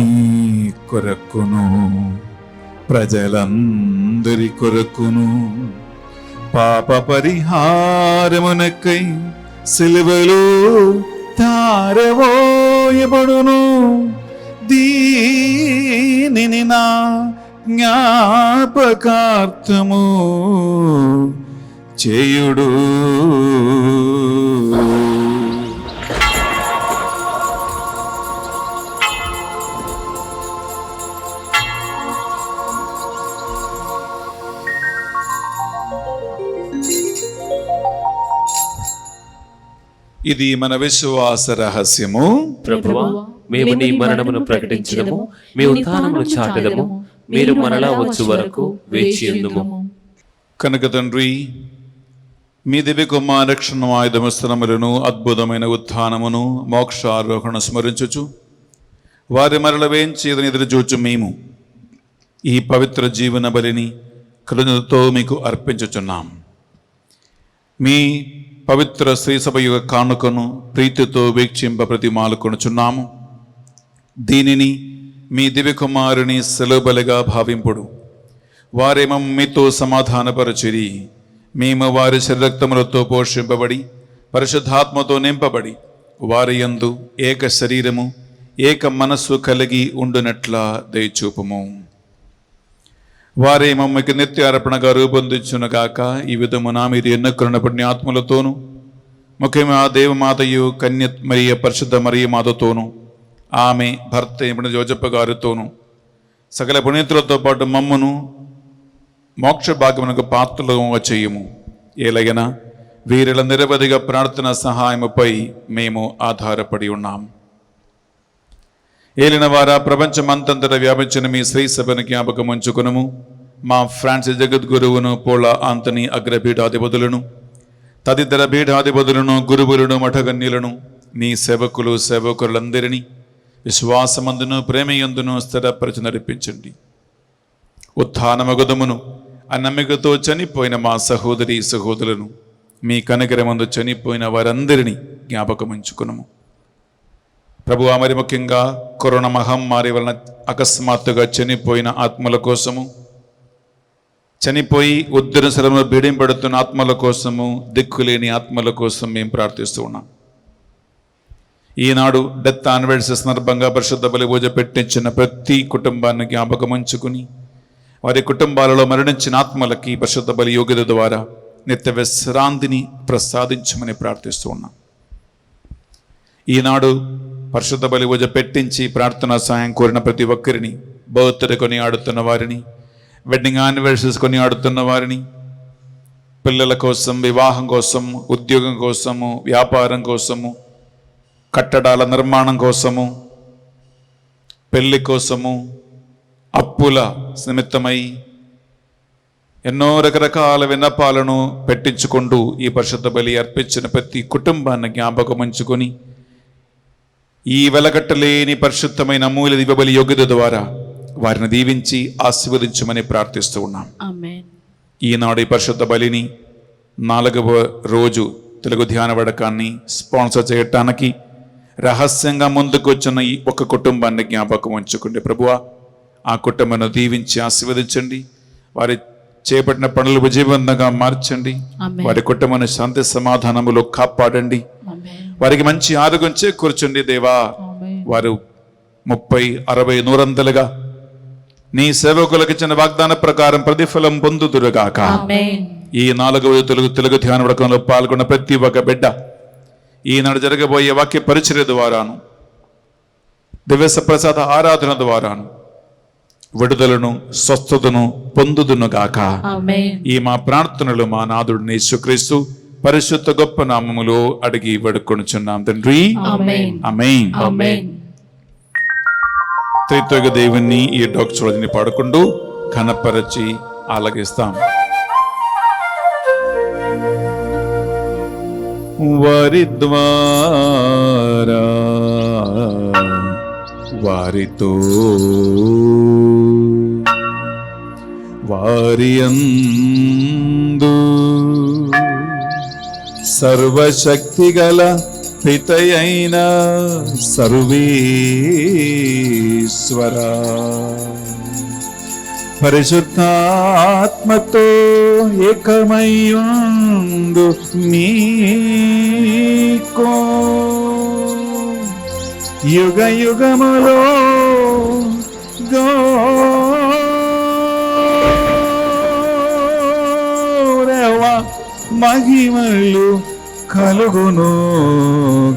కొరకును ప్రజలందరి కొరకును పాప పరిహారమునకై సిలువలో తారవోయబడును. దీనిని నా జ్ఞాపకార్థము చేయుడు. ఇది మన విశ్వాస రహస్యము. ప్రభువా, మేము నీ మరణమును ప్రకటించదము, మీ ఉత్థానమును చాటెదము. మీరు మరలా వచ్చు వరకు వేచియుందుము. కనుక తండ్రి, మీ దివ్య కుమార రక్షణ ఆయుధమస్త్రములను అద్భుతమైన ఉత్థానమును మోక్షారోహణ స్మరించుచు వారి మరల వేంచి ఎదురు చూచు మేము ఈ పవిత్ర జీవన బలిని కృతజ్ఞతతో మీకు అర్పించుచున్నాం. మీ పవిత్ర శ్రీ సభ యొక్క కానుకను ప్రీతితో వీక్షింప ప్రతిమాలుకొనుచున్నాము. దీనిని మీ దివ్య కుమారుని సెలవుబలిగా భావింపుడు. వారేమో మీతో సమాధానపరచిరి. మేము వారి శరీరక్తములతో పోషింపబడి పరిశుద్ధాత్మతో నింపబడి వారి యందు ఏక శరీరము ఏక మనస్సు కలిగి ఉండునట్లా దయచూపము. వారే మమ్మకి నిత్య అర్పణగా రూపొందించునుగాక. ఈ విధమున మీరు ఎన్నుకున్న పుణ్యాత్ములతోనూ ముఖ్యంగా ఆ దేవమాతయు కన్య మరియ పరిశుద్ధ మరియ మాతతోనూ ఆమె భర్త జోజప్ప గారితోనూ సకల పునీతులతో పాటు మమ్మను మోక్ష భాగ్యమునకు పాత్రలుగా చేయము. ఏలైనా వీరిల నిరవధిగా ప్రార్థన సహాయముపై మేము ఆధారపడి ఉన్నాం. ఏలిన వారా, ప్రపంచమంతంతటా వ్యాపించిన మీ శ్రీ సభను జ్ఞాపకం ఉంచుకునము. మా ఫ్రాన్సిస్ జగద్గురువును, పోలా ఆంతనీ అగ్రపీఠాధిపతులను, తదితర పీఠాధిపతులను, గురువులను, మఠగన్యులను, నీ సేవకులు సేవకులందరినీ విశ్వాసమందును ప్రేమయందును స్థిరపరచి నడిపించండి. ఉత్థానమగుదమును అన్నమికతో చనిపోయిన మా సహోదరి సహోదరులను, మీ కనికరమందు చనిపోయిన వారందరినీ జ్ఞాపకం ఉంచుకునము. ప్రభువా, మరి ముఖ్యంగా కరోనా మహమ్మారి వలన అకస్మాత్తుగా చనిపోయిన ఆత్మల కోసము, చనిపోయి ఉద్దర శరంలో బీడింపడుతున్న ఆత్మల కోసము, దిక్కులేని ఆత్మల కోసం మేము ప్రార్థిస్తూ ఉన్నాం. ఈనాడు డెత్ యానివర్సరీ సందర్భంగా పరిశుద్ధ బలి పూజ పెట్టించిన ప్రతి కుటుంబాన్ని జ్ఞాపకం ఉంచుకుని, వారి కుటుంబాలలో మరణించిన ఆత్మలకి పరిశుద్ధ బలి యోగ్యత ద్వారా నిత్య విశ్రాంతిని ప్రసాదించమని ప్రార్థిస్తూ ఉన్నాం. ఈనాడు పరిశుద్ధ బలి పూజ పెట్టించి ప్రార్థనా సాయం కోరిన ప్రతి ఒక్కరిని, బర్త్డే కొని ఆడుతున్న వారిని, వెడ్డింగ్ యానివర్సరీస్ కొని ఆడుతున్న వారిని, పిల్లల కోసం, వివాహం కోసం, ఉద్యోగం కోసము, వ్యాపారం కోసము, కట్టడాల నిర్మాణం కోసము, పెళ్లి కోసము, అప్పుల నిమిత్తమై ఎన్నో రకరకాల విన్నపాలను పెట్టించుకుంటూ ఈ పరిశుద్ధ బలి అర్పించిన ప్రతి కుటుంబాన్ని జ్ఞాపకం ఉంచుకొని, ఈ వెలగట్టలేని పరిశుద్ధమైన అమూల్య దివ్యబలి యోగ్యత ద్వారా వారిని దీవించి ఆశీర్వదించమని ప్రార్థిస్తూ ఉన్నాం. ఆమేన్. ఈనాడు ఈ పరిశుద్ధ బలిని 4వ రోజు తెలుగు ధ్యాన వడకాన్ని స్పాన్సర్ చేయటానికి రహస్యంగా ముందుకు వచ్చిన ఈ ఒక కుటుంబాన్ని జ్ఞాపకం ఉంచుకోండి. ప్రభువా, ఆ కుటుంబాన్ని దీవించి ఆశీర్వదించండి. వారి చేపట్టిన పనులు విజయవంతంగా మార్చండి. ఆమేన్. వారి కుటుంబాన్ని శాంతి సమాధానములో కాపాడండి. ఆమేన్. వారికి మంచి ఆరోగ్యం చేకూర్చండి దేవా. ఆమేన్. వారు 30, 60, 100లుగా నీ సేవకులకు ఇచ్చిన వాగ్దాన ప్రకారం ప్రతిఫలం పొందుదురుగాక. ఆమేన్. ఈ 4వ తెలుగు ధ్యాన వడకంలో పాల్గొన్న ప్రతి ఒక్క బిడ్డ ఈనాడు జరగబోయే వాక్య పరిచర్య ద్వారాను, దివ్య ప్రసాద ఆరాధన ద్వారాను విడుదలను, స్వస్థతను పొందుదునుగాక. ఆమేన్. ఈ మా ప్రార్థనలు మా నాథుడు యేసుక్రీస్తు పరిశుద్ధ గొప్ప నామములో అడిగి వేడుకొనుచున్నాం తండ్రి. ఆమేన్. ఆమేన్. ఆమేన్. త్రిత్వగ దేవుణ్ణి ఈ డోక్చులని పాడుకుంటూ ఘనపరచి ఆలగిస్తాం. వారి ద్వారా వారితో వారి యందు సర్వశక్తిగల పితయైన సర్వేశ్వర పరిశుద్ధాత్మతో ఏకమయ్యుండు నీకు యుగ యుగములో గౌరవ మహిమలు కలుగును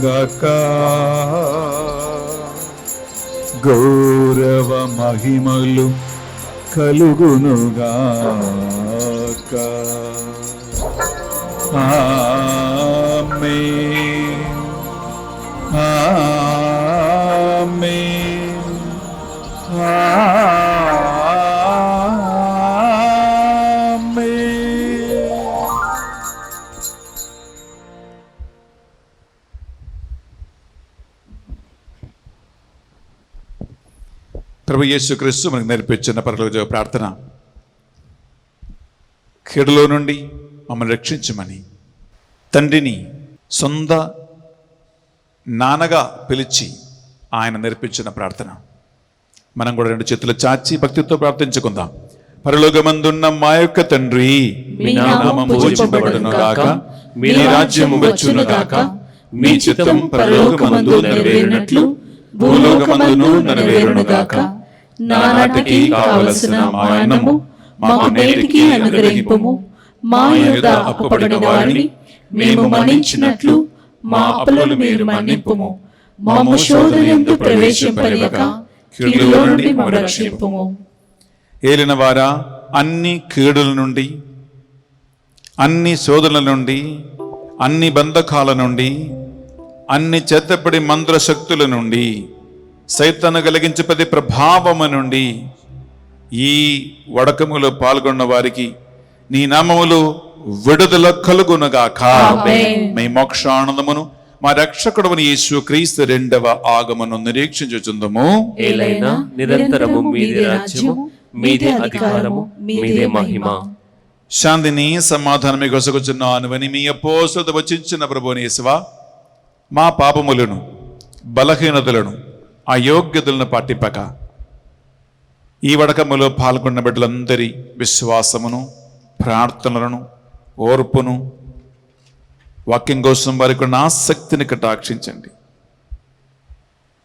గాక. గౌరవ మహిమలు కలుగును గాక. ఆమేన్. ఆమేన్. ప్రభు యేసుక్రీస్తు మనకు నేర్పించిన పరలోక ప్రార్థన, కీడులో నుండి మమ్మల్ని రక్షించమని తండ్రిని సొంత నాన్నగా పిలిచి ఆయన నేర్పించిన ప్రార్థన. మనం కూడా 2 చేతులు చాచి భక్తితో ప్రార్థించుకుందాం. పరలోకమందున్న మా యొక్క తండ్రి, మీ నామము పూజింపబడును గాక, మీ రాజ్యము వచ్చును గాక, మీ చిత్తం పరలోకమందు నెరవేరినట్లు భూలోకమందును నెరవేరును గాక. నానాటికి కావలసిన మా అన్నము మాకు నేటికి అనుగ్రహింపుము. మా యొద్ద అప్పుపడిన వారిని మేము మన్నించినట్లు మా అప్పులను మీరు మన్నింపుము. మమ్ము శోధనయందు ప్రవేశింపనివ్వక కీడులో నుండి మమ్ము రక్షింపుము. ఏలినవారా, అన్ని కీడుల నుండి, అన్ని శోధనల నుండి, అన్ని బంధకాల నుండి, అన్ని చెత్తపడి మంత్ర శక్తుల నుండి, సైతాను కలిగించే ప్రతి ప్రభావము నుండి ఈ వడకములో పాల్గొన్న వారికి నీ నామములో విడుదల కలుగునగాక. మీ మోక్షానందమును మా రక్షకుడవని యేసు క్రీస్తు రెండవ ఆగమను నిరీక్షించుచుందము. ఏలైనా నిరంతరము మీదే రాజ్యము, మీదే అధికారము, మీదే మహిమ. శాంతిని సమాధానమే కొసగుచున్నానువని మీ అపోస్తలులతో వచించిన ప్రభువుని యేసువా, మా పాపములను, బలహీనతలను, అయోగ్యతలను పట్టింపక ఈ వడకములో పాల్గొన్న బిడ్డలందరి విశ్వాసమును, ప్రార్థనలను, ఓర్పును, వాక్యం కోసం వారికి ఉన్న ఆసక్తిని కటాక్షించండి.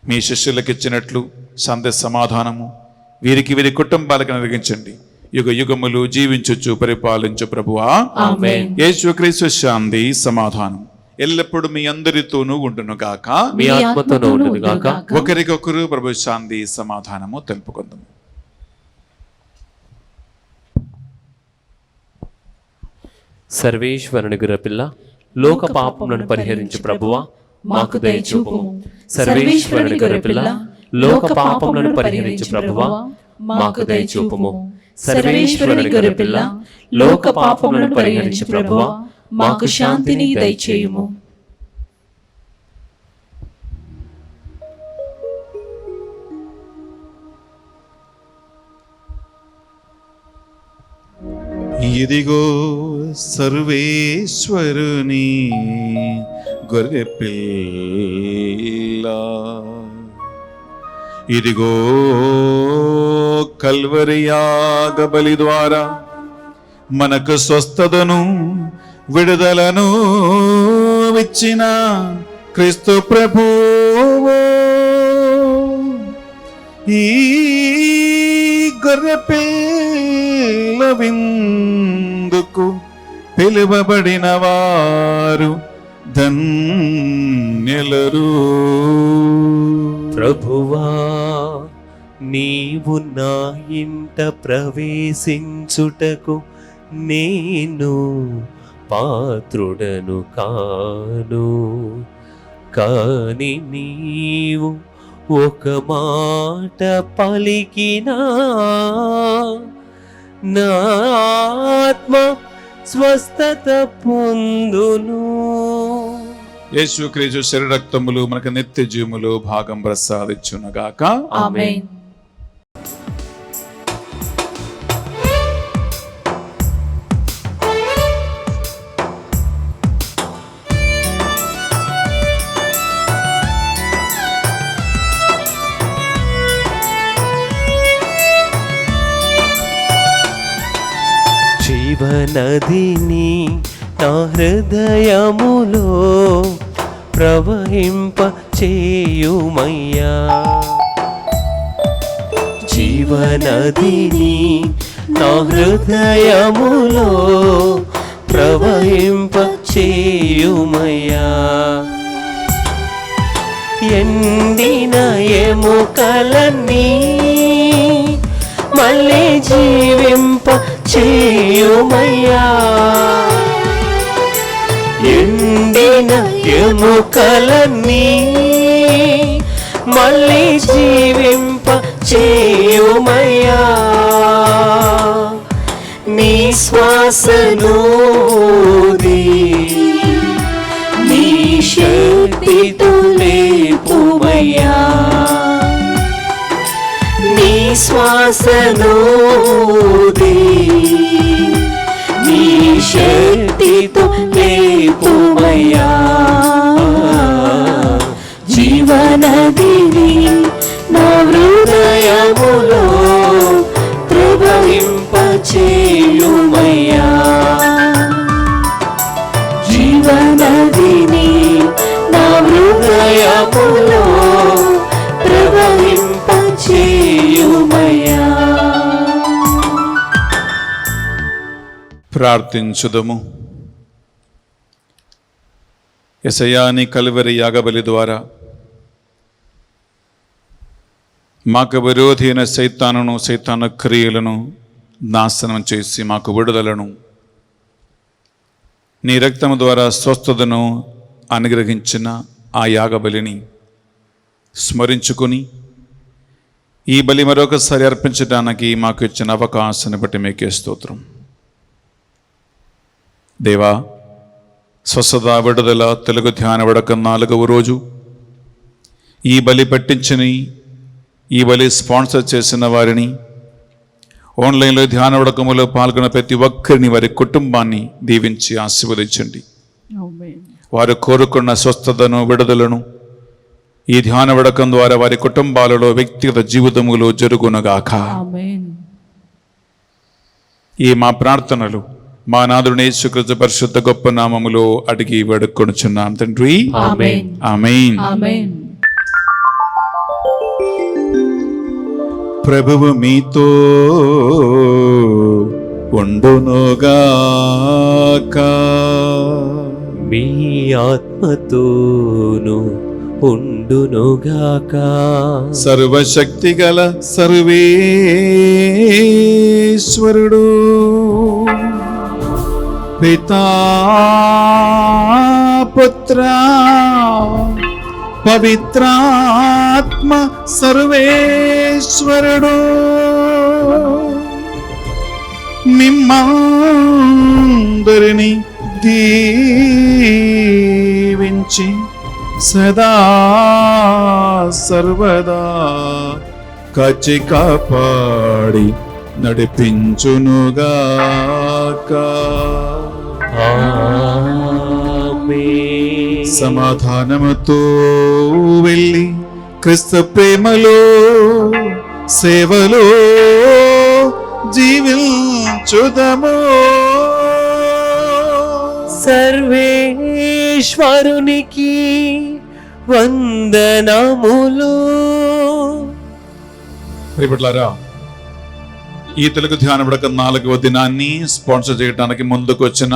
మీ శిష్యులకు ఇచ్చినట్లు శాంతి సమాధానము వీరికి వీరి కుటుంబాలకు కలిగించండి. యుగ యుగములు జీవించొచ్చు పరిపాలించు ప్రభువా. ఆమేన్. యేసుక్రీస్తు శాంతి సమాధానం ఎల్లప్పుడూ మీ అందరితోనూ ఉండును గాక. మీ ఆత్మతోనూ ఉండును గాక. ఒకరికొకరు ప్రభు శాంతి సమాధానము తెలుపుకుందాము. సర్వేశ్వరుని గురపిల్ల, లోక పాపములను పరిహరించు ప్రభువా, మాకు దయచూపుము. సర్వేశ్వరుని గురపిల్ల, లోక పాపములను పరిహరించు ప్రభువా, మాకు దయచూపుము. సర్వేశ్వరుని గురపిల్ల, లోక పాపములను పరిహరించు ప్రభువా, మాకు శాంతిని దయచేయుము. ఇదిగో సర్వేశ్వరుని గొర్రె పిల్ల, ఇదిగో కల్వరి యాగ బలి ద్వారా మనకు స్వస్థతను, విడుదలను ఇచ్చిన క్రీస్తు ప్రభువు. ఈ గొర్రె పిల్ల విందుకు పిలువబడిన వారు ధన్యులరు. ప్రభువా, నీవు నా ఇంట ప్రవేశించుటకు నేను పాత్రుడను కాను, కాని నీవు ఒక మాట పలికినా నా ఆత్మ స్వస్థత పొందును. యేసుక్రీస్తు శరీర రక్తములు మనకు నిత్య జీవములు భాగం ప్రసాదించునుగాక. ఆమేన్. జీవనదిని నా హృదయములో ప్రవహింప చేయుమయ్యా. జీవనదిని నా హృదయములో ప్రవహింప చేయుమయ్యా. ఎండిన ఎముకలన్నీ మళ్ళీ జీవింప చేయుమయ్యా. ఎండిన ఎముకలన్నీ మళ్ళీ జీవింప చేయుమయ్యా. నీ శ్వాసను నీ శక్తితో లేపుమయ్యా. నీ శ్వాసను నీ శక్తితో లేపుమయ్యా. జీవనదిని నా హృదయములో ప్రవహింప చేయుమయ్యా. జీవనదిని నా హృదయములో ప్రవహింప చేయుమయ్యా. ప్రార్థించుదము. యేసయ్యా, నీ కల్వరి యాగబలి ద్వారా మాకు విరోధి అయిన సైతానును సైతాను క్రియలను నాశనం చేసి మాకు విడుదలను నీ రక్తము ద్వారా స్వస్థతను అనుగ్రహించిన ఆ యాగబలిని స్మరించుకొని ఈ బలి మరొకసారి అర్పించడానికి మాకు ఇచ్చిన అవకాశాన్ని బట్టి మీకే స్తోత్రం. దేవా, స్వస్థత విడుదల తెలుగు ధ్యాన వడక 4వ రోజు ఈ బలి పట్టించని, ఈ బలి స్పాన్సర్ చేసిన వారిని, ఆన్లైన్లో ధ్యాన వడకములో పాల్గొన్న ప్రతి ఒక్కరిని, వారి కుటుంబాన్ని దీవించి ఆశీర్వదించండి. వారు కోరుకున్న స్వస్థతను విడుదలను ఈ ధ్యాన వడకం ద్వారా వారి కుటుంబాలలో వ్యక్తిగత జీవితములో జరుగునగాక. ఈ మా ప్రార్థనలు మా నాథుని యేసుక్రీస్తు పరిశుద్ధ గొప్ప నామములో అడిగి వేడుకొనుచున్నాం తండ్రి. ఆమేన్. ఆమేన్. ఆమేన్. ప్రభువు మీతో ఉండునుగాక. మీ ఆత్మతోను ఉండునుగాక. సర్వశక్తి గల సర్వేశ్వరుడు పితా పుత్ర పవిత్రాత్మ సర్వేశ్వరుడు మిమ్మందరిని దీవించి సదా సర్వదా కాచి కాపాడి నడిపించునుగాక. ఆమేన్. సమాధానముతో వెళ్ళి క్రీస్తు ప్రేమలో సేవలో జీవించుదము. సర్వేశ్వరునికి వందనములు. ప్రియపట్లారా, ఈ తెలుగు ధ్యాన వడక 4వ దినాన్ని స్పాన్సర్ చేయడానికి ముందుకు వచ్చిన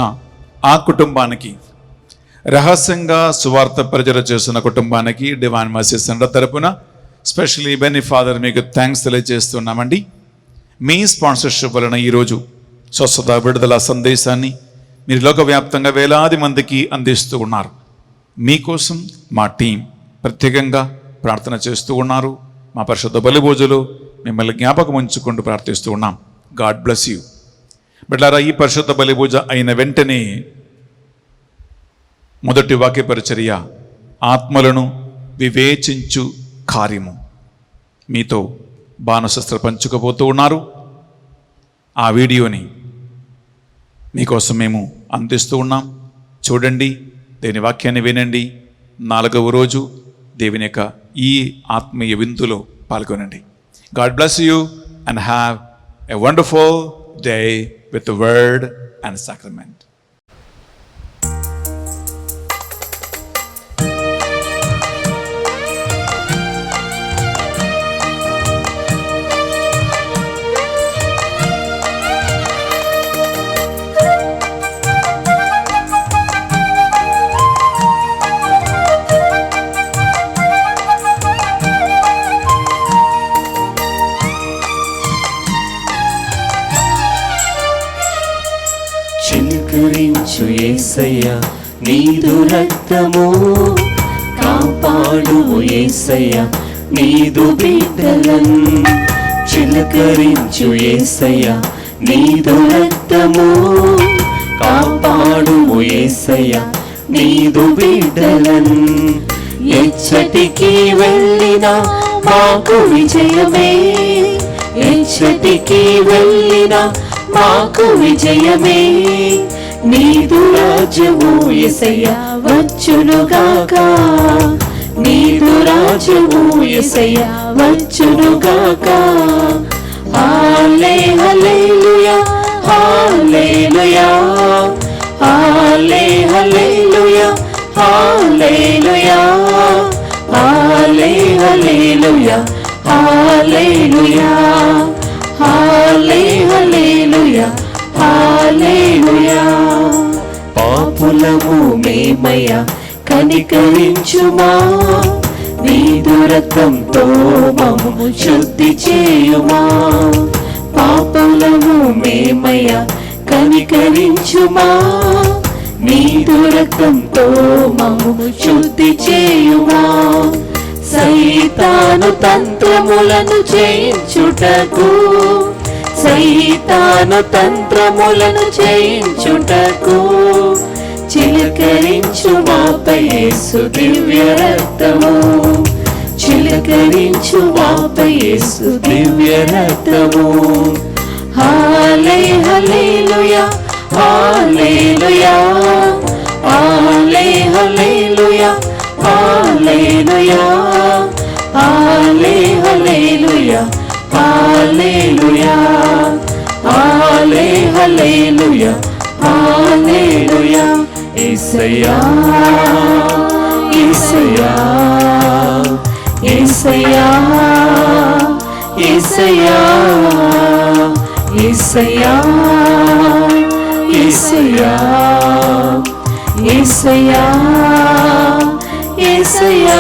ఆ కుటుంబానికి, రహస్యంగా సువార్త పరిచయం చేస్తున్న కుటుంబానికి డివైన్ మర్సీ సెంటర్ తరపున స్పెషల్లీ బెన్నీ ఫాదర్ మీకు థ్యాంక్స్ తెలియజేస్తున్నామండి. మీ స్పాన్సర్షిప్ వలన ఈరోజు స్వస్థత విడుదల సందేశాన్ని మీరు లోకవ్యాప్తంగా వేలాది మందికి అందిస్తూ ఉన్నారు. మీకోసం మా టీం ప్రత్యేకంగా ప్రార్థన చేస్తూ ఉన్నారు. మా పరిశుద్ధ బలిభోజులు మిమ్మల్ని జ్ఞాపకం ఉంచుకుంటూ ప్రార్థిస్తూ ఉన్నాం. God bless you. బిడ్డలారా, ఈ పరిశుద్ధ బలిభూజ అయిన వెంటనే మొదటి వాక్య పరిచర్య ఆత్మలను వివేచించు కార్యము మీతో బాణశస్త్ర పంచుకోబోతూ ఉన్నారు. ఆ వీడియోని మీకోసం మేము అందిస్తూ ఉన్నాం. చూడండి, దేవుని వాక్యాన్ని వినండి. 4వ రోజు దేవుని యొక్క ఈ ఆత్మీయ విందులో పాల్గొనండి. God bless you and have a wonderful day with the word and sacrament. చిలకరించు యేసయ్య నీదు రక్తము, కాపాడు యేసయ్య నీదు బిడ్డలను. చిలకరించు యేసయ్య నీదు రక్తము, కాపాడు యేసయ్య నీదు బిడ్డలను. ఎచ్చటికి వెళ్ళినా మాకు విజయమే, ఎచ్చటికి వెళ్ళినా మాకు విజయమే. నీదు రాజ్యము యేసయ్య వచ్చునుగాక, నీదు రాజ్యము యేసయ్య వచ్చునుగాక. హల్లే హల్లెలూయా, హల్లెలూయా, హల్లే హల్లెలూయా, హల్లెలూయా, హల్లే హల్లెలూయా, హల్లెలూయా, హల్లే హల్లెలూయా, హల్లెలూయా. పాపులము మేమయ్యా కనికరించుమా, నీదు రక్తంతో మమ్ము శుద్ధి చేయుమా. పాపలము మేమయ్యా కనికరించుమా. నీదు రక్తంతో మమ్ము శుద్ధి చేయుమా. సైతాను తంత్రములను జయించుటకు, సైతాను తంత్రములను జయించుటకు చిలకరించు మాపై యేసు దివ్య రక్తము. చిలకరించు మాపై యేసు దివ్య రక్తము. హల్లే హల్లెలూయా హల్లెలూయా హల్లే హల్లెలూయా హల్లెలూయా హల్లే హల్లెలూయా హల్లెలూయా హల్లే హల్లెలూయా హల్లెలూయా. యేసయ్యా యేసయ్యా యేసయ్యా యేసయ్యా యేసయ్యా యేసయ్యా యేసయ్యా యేసయ్యా